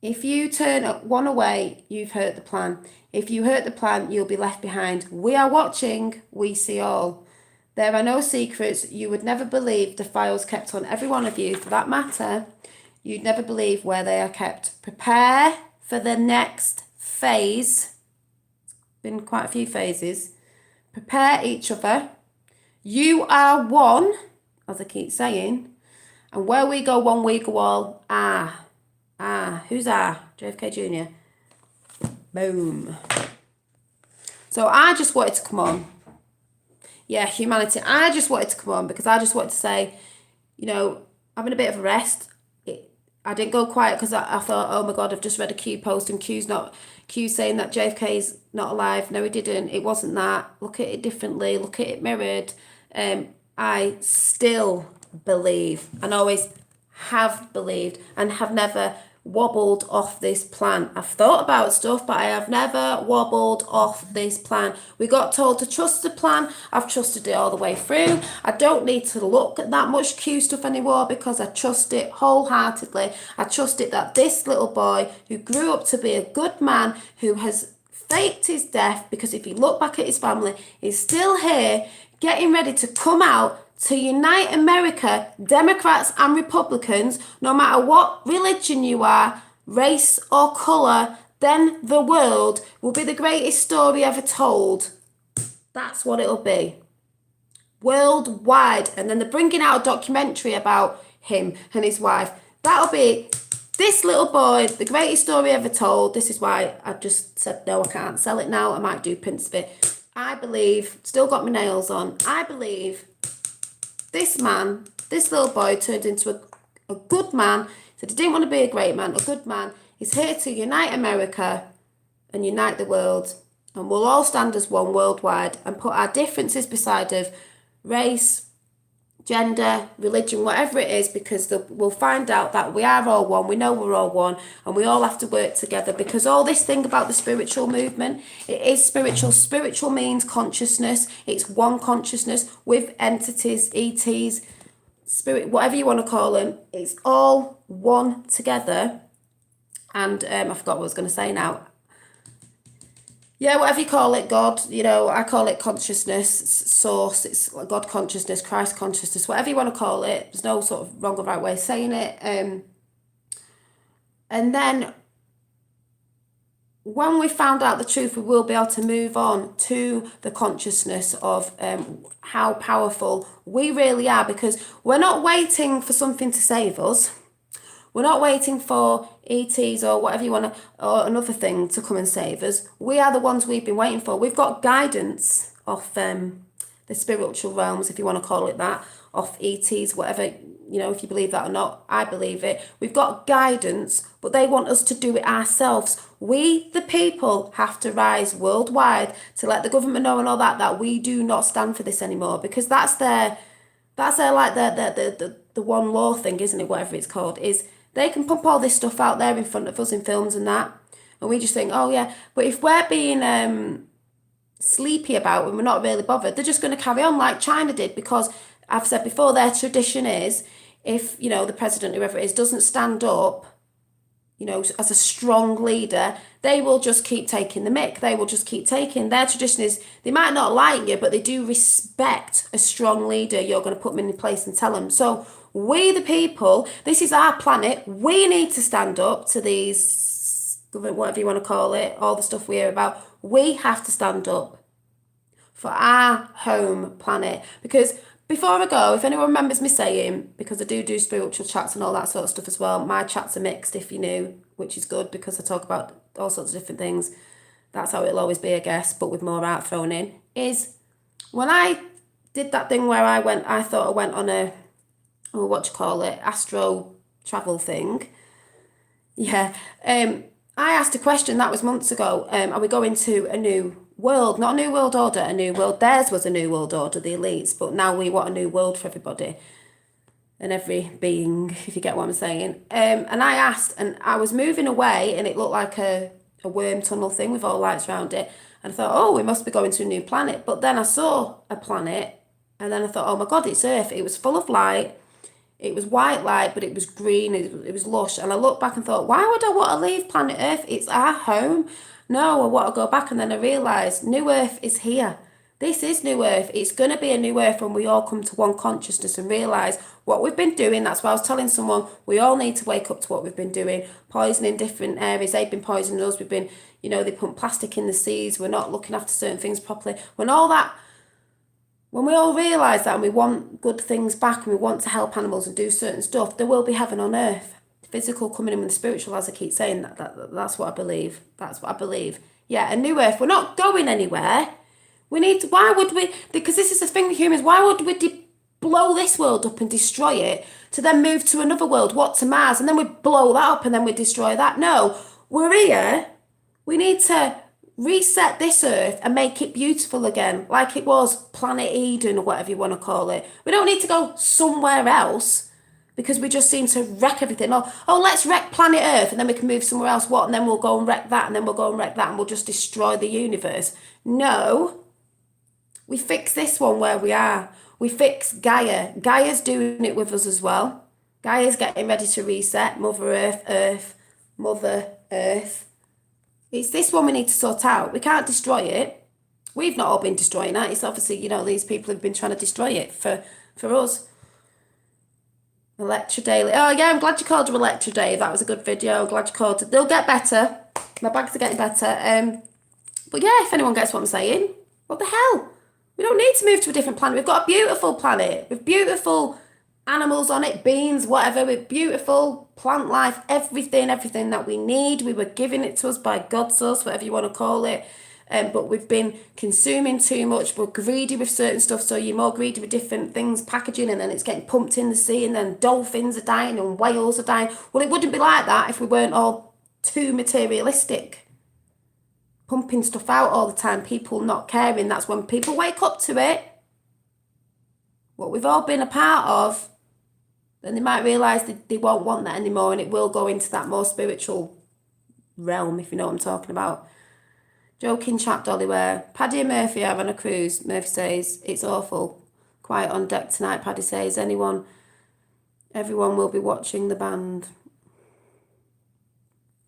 If you turn one away, you've hurt the plan. If you hurt the plan, you'll be left behind. We are watching. We see all. There are no secrets. You would never believe the files kept on every one of you. For that matter, you'd never believe where they are kept. Prepare for the next phase. Been quite a few phases. Prepare each other. You are one, as I keep saying. And where we go one, we go all. Who's JFK Jr. Boom. So I just wanted to come on. Yeah, humanity. I just wanted to come on because I just wanted to say, having a bit of a rest. I didn't go quiet because I thought, oh my God, I've just read a Q post and Q's saying that JFK's not alive. No, he didn't. It wasn't that. Look at it differently. Look at it mirrored. I still believe and always have believed and have never wobbled off this plan. I've thought about stuff, but I have never wobbled off this plan. We got told to trust the plan. I've trusted it all the way through. I don't need to look at that much Q stuff anymore because I trust it wholeheartedly. I trust it that this little boy who grew up to be a good man, who has faked his death, because if you look back at his family, he's still here getting ready to come out to unite America, Democrats and Republicans, no matter what religion you are, race or colour, then the world will be the greatest story ever told. That's what it'll be. Worldwide. And then they're bringing out a documentary about him and his wife. That'll be this little boy, the greatest story ever told. This is why I just said, no, I can't sell it now. I might do prints of it. I believe, still got my nails on, I believe this man, this little boy turned into a good man, said he didn't want to be a great man, a good man. He's here to unite America and unite the world. And we'll all stand as one worldwide and put our differences beside of race, gender, religion, whatever it is, because we'll find out that we are all one. We know we're all one, and we all have to work together, because all this thing about the spiritual movement, it is spiritual. Spiritual means consciousness. It's one consciousness with entities, ETs, spirit, whatever you want to call them. It's all one together. And I forgot what I was going to say now. Yeah, whatever you call it, God, I call it consciousness, source, it's God consciousness, Christ consciousness, whatever you want to call it. There's no sort of wrong or right way of saying it. And then when we found out the truth, we will be able to move on to the consciousness of how powerful we really are, because we're not waiting for something to save us. We're not waiting for ETs or whatever you want to, or another thing to come and save us. We are the ones we've been waiting for. We've got guidance off the spiritual realms, if you want to call it that, off ETs, whatever, if you believe that or not. I believe it. We've got guidance, but they want us to do it ourselves. We, the people, have to rise worldwide to let the government know and all that we do not stand for this anymore, because that's their like the one law thing, isn't it? Whatever it's called, is they can pump all this stuff out there in front of us in films and that, and we just think, oh yeah. But if we're being sleepy about it and we're not really bothered, they're just going to carry on like China did, because I've said before, their tradition is, if the president, whoever it is, doesn't stand up, as a strong leader, they will just keep taking the mick. They will just keep taking. Their tradition is, they might not like you, but they do respect a strong leader. You're going to put them in place and tell them. So we, the people, this is our planet. We need to stand up to these, whatever you want to call it, all the stuff we hear about. We have to stand up for our home planet. Because before I go, if anyone remembers me saying, because I do spiritual chats and all that sort of stuff as well, my chats are mixed, if you knew, which is good, because I talk about all sorts of different things. That's how it'll always be, I guess, but with more art thrown in. Is when I did that thing where I thought I went on a, astro travel thing. Yeah. I asked a question, that was months ago. Are we going to a new world? Not a new world order, a new world. Theirs was a new world order, the elites, but now we want a new world for everybody and every being, if you get what I'm saying. And I asked, and I was moving away, and it looked like a worm tunnel thing with all lights around it. And I thought, oh, we must be going to a new planet. But then I saw a planet, and then I thought, oh my God, it's Earth. It was full of light. It was white light, but it was green. It was lush. And I looked back and thought, why would I want to leave planet Earth? It's our home. No, I want to go back. And then I realised New Earth is here. This is New Earth. It's going to be a new Earth when we all come to one consciousness and realise what we've been doing. That's why I was telling someone, we all need to wake up to what we've been doing. Poisoning different areas. They've been poisoning us. We've been, they pump plastic in the seas. We're not looking after certain things properly. When we all realise that and we want good things back and we want to help animals and do certain stuff, there will be heaven on earth. Physical coming in with the spiritual, as I keep saying, that's what I believe. That's what I believe. Yeah, a new earth. We're not going anywhere. We need to, why would we, because this is the thing with humans, why would we blow this world up and destroy it to then move to another world, what, to Mars, and then we blow that up and then we destroy that. No, we're here. We need to reset this earth and make it beautiful again, like it was planet Eden or whatever you want to call it. We don't need to go somewhere else because we just seem to wreck everything. Oh, let's wreck planet Earth and then we can move somewhere else. What? And then we'll go and wreck that, and then we'll go and wreck that, and we'll just destroy the universe. No. We fix this one where we are. We fix Gaia. Gaia's doing it with us as well. Gaia's getting ready to reset. Mother Earth, Mother Earth. It's this one we need to sort out. We can't destroy it. We've not all been destroying that. It's obviously, you know, these people have been trying to destroy it for us. Electra Daily. Oh, yeah, I'm glad you called her Electra Dave. That was a good video. I'm glad you called her. They'll get better. My bags are getting better. But yeah, if anyone gets what I'm saying, what the hell? We don't need to move to a different planet. We've got a beautiful planet with beautiful animals on it, beings, whatever, with beautiful plant life, everything that we need. We were given it to us by God's source, whatever you want to call it. But we've been consuming too much. We're greedy with certain stuff, so you're more greedy with different things, packaging, and then it's getting pumped in the sea, and then dolphins are dying and whales are dying. Well, it wouldn't be like that if we weren't all too materialistic. Pumping stuff out all the time, people not caring. That's when people wake up to it, what we've all been a part of, then they might realise that they won't want that anymore, and it will go into that more spiritual realm, if you know what I'm talking about. Joking chap Dolly where Paddy and Murphy are on a cruise. Murphy says, it's awful. Quiet on deck tonight, Paddy says. Everyone will be watching the band.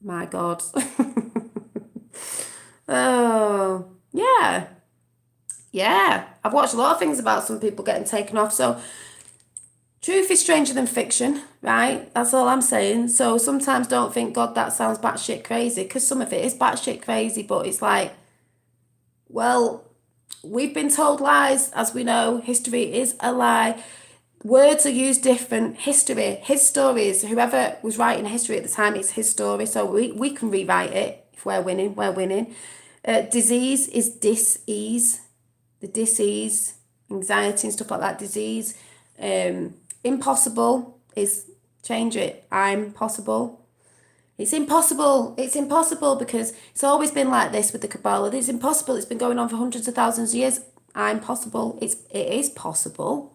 My God. Oh, yeah. Yeah. I've watched a lot of things about some people getting taken off. So, truth is stranger than fiction, right? That's all I'm saying. So, sometimes don't think, God, that sounds batshit crazy, because some of it is batshit crazy, but it's like, well, we've been told lies, as we know. History is a lie. Words are used different. History, his stories, whoever was writing history at the time, it's his story. So we can rewrite it. If we're winning, we're winning. Disease is dis-ease. The dis-ease, anxiety and stuff like that, disease. Impossible is change it. I'm possible. It's impossible. It's impossible because it's always been like this with the Kabbalah. It's impossible. It's been going on for hundreds of thousands of years. I'm possible. It is possible.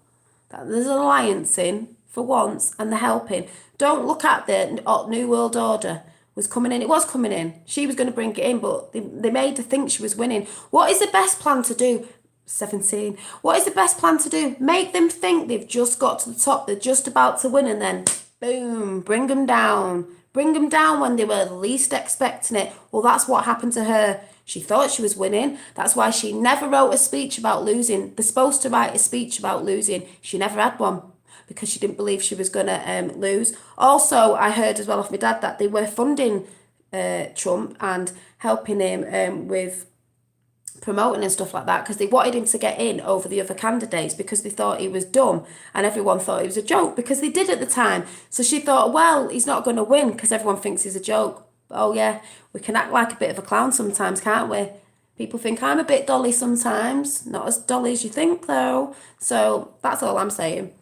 There's an alliance in for once, and the helping. Don't look at the New World Order was coming in. It was coming in. She was going to bring it in, but they made her think she was winning. What is the best plan to do? 17. What is the best plan to do? Make them think they've just got to the top. They're just about to win, and then boom, bring them down. Bring them down when they were least expecting it. Well, that's what happened to her. She thought she was winning. That's why she never wrote a speech about losing. They're supposed to write a speech about losing. She never had one because she didn't believe she was going to lose. Also, I heard as well off my dad that they were funding Trump and helping him with promoting and stuff like that because they wanted him to get in over the other candidates because they thought he was dumb, and everyone thought he was a joke because they did at the time. So she thought, well, he's not going to win because everyone thinks he's a joke. But, oh yeah, we can act like a bit of a clown sometimes, can't we? People think I'm a bit dolly sometimes. Not as dolly as you think though. So that's all I'm saying.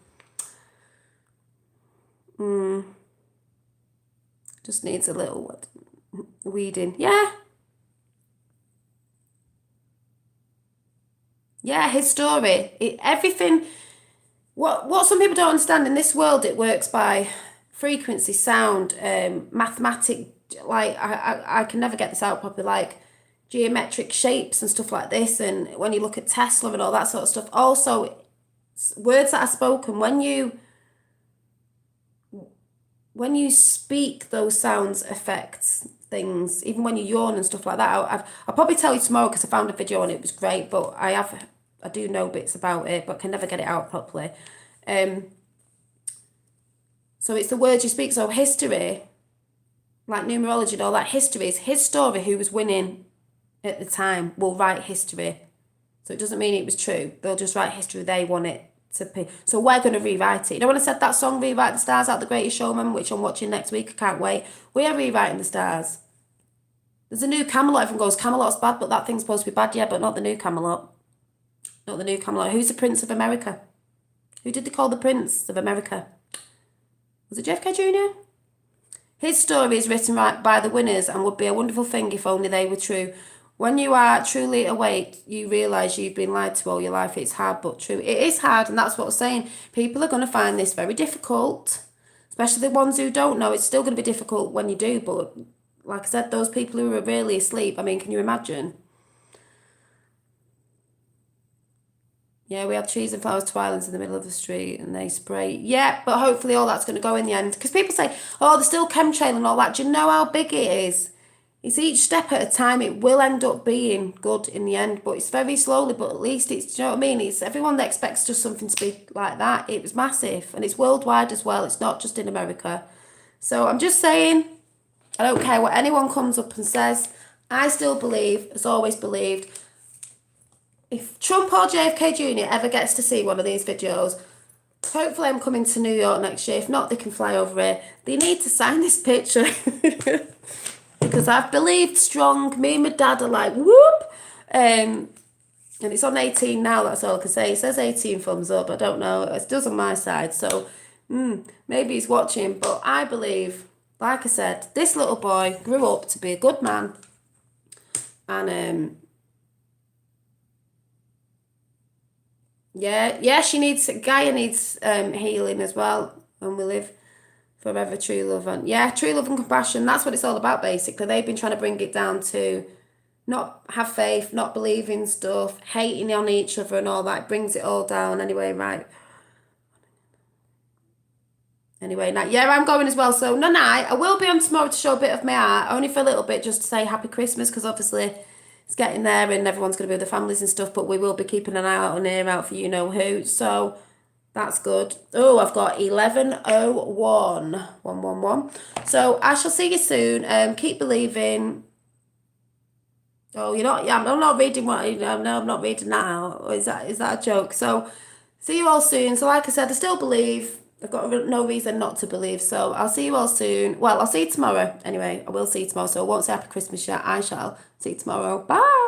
Just needs a little weeding. Yeah, his story. Everything. What some people don't understand in this world, it works by frequency, sound, mathematic. Like I can never get this out properly. Like geometric shapes and stuff like this. And when you look at Tesla and all that sort of stuff, also words that are spoken when you speak, those sounds affects things. Even when you yawn and stuff like that. I'll probably tell you tomorrow because I found a video and it was great. But I do know bits about it, but can never get it out properly. So it's the words you speak. So history, like numerology and all that, history is his story. Who was winning at the time will write history. So it doesn't mean it was true. They'll just write history they want it to be. So we're going to rewrite it. You know when I said that song, Rewrite the Stars, out The Greatest Showman, which I'm watching next week, I can't wait. We are rewriting the stars. There's a new Camelot. Everyone goes, Camelot's bad, but that thing's supposed to be bad. Yeah, but not the new Camelot. Not the new Camelot. Who's the Prince of America? Who did they call the Prince of America? Was it JFK Jr.? His story is written right by the winners and would be a wonderful thing if only they were true. When you are truly awake, you realise you've been lied to all your life. It's hard but true. It is hard, and that's what I'm saying. People are going to find this very difficult, especially the ones who don't know. It's still going to be difficult when you do, but like I said, those people who are really asleep, I mean, can you imagine? Yeah, we had trees and flowers to islands in the middle of the street and they spray. Yeah, but hopefully all that's going to go in the end. Because people say, oh, there's still chemtrail and all that. Do you know how big it is? It's each step at a time. It will end up being good in the end, but it's very slowly, but at least it's, do you know what I mean? It's everyone that expects just something to be like that. It was massive and it's worldwide as well. It's not just in America. So I'm just saying, I don't care what anyone comes up and says. I still believe, as always believed, if Trump or JFK Jr. ever gets to see one of these videos, hopefully I'm coming to New York next year. If not, they can fly over here. They need to sign this picture. Because I've believed strong. Me and my dad are like, whoop. And it's on 18 now, that's all I can say. It says 18 thumbs up. I don't know. It does on my side. So maybe he's watching. But I believe, like I said, this little boy grew up to be a good man. And yeah, she needs, Gaia needs healing as well. And we live forever, true love. And yeah, true love and compassion. That's what it's all about, basically. They've been trying to bring it down to not have faith, not believe in stuff, hating on each other and all that. It brings it all down. Anyway, right. Anyway, now, yeah, I'm going as well. So, no, I will be on tomorrow to show a bit of my art, only for a little bit, just to say Happy Christmas, because obviously it's getting there and everyone's going to be with their families and stuff, but we will be keeping an eye out on ear out for you know who. So, that's good. Oh, I've got 1101 111. So, I shall see you soon. Keep believing. Oh, you're not. Yeah, I'm not reading what. No, I'm not reading now. Or is that a joke? So, see you all soon. So, like I said, I still believe. I've got no reason not to believe. So, I'll see you all soon. Well, I'll see you tomorrow. Anyway, I will see you tomorrow. So, I won't say Happy Christmas yet. I shall see you tomorrow. Bye.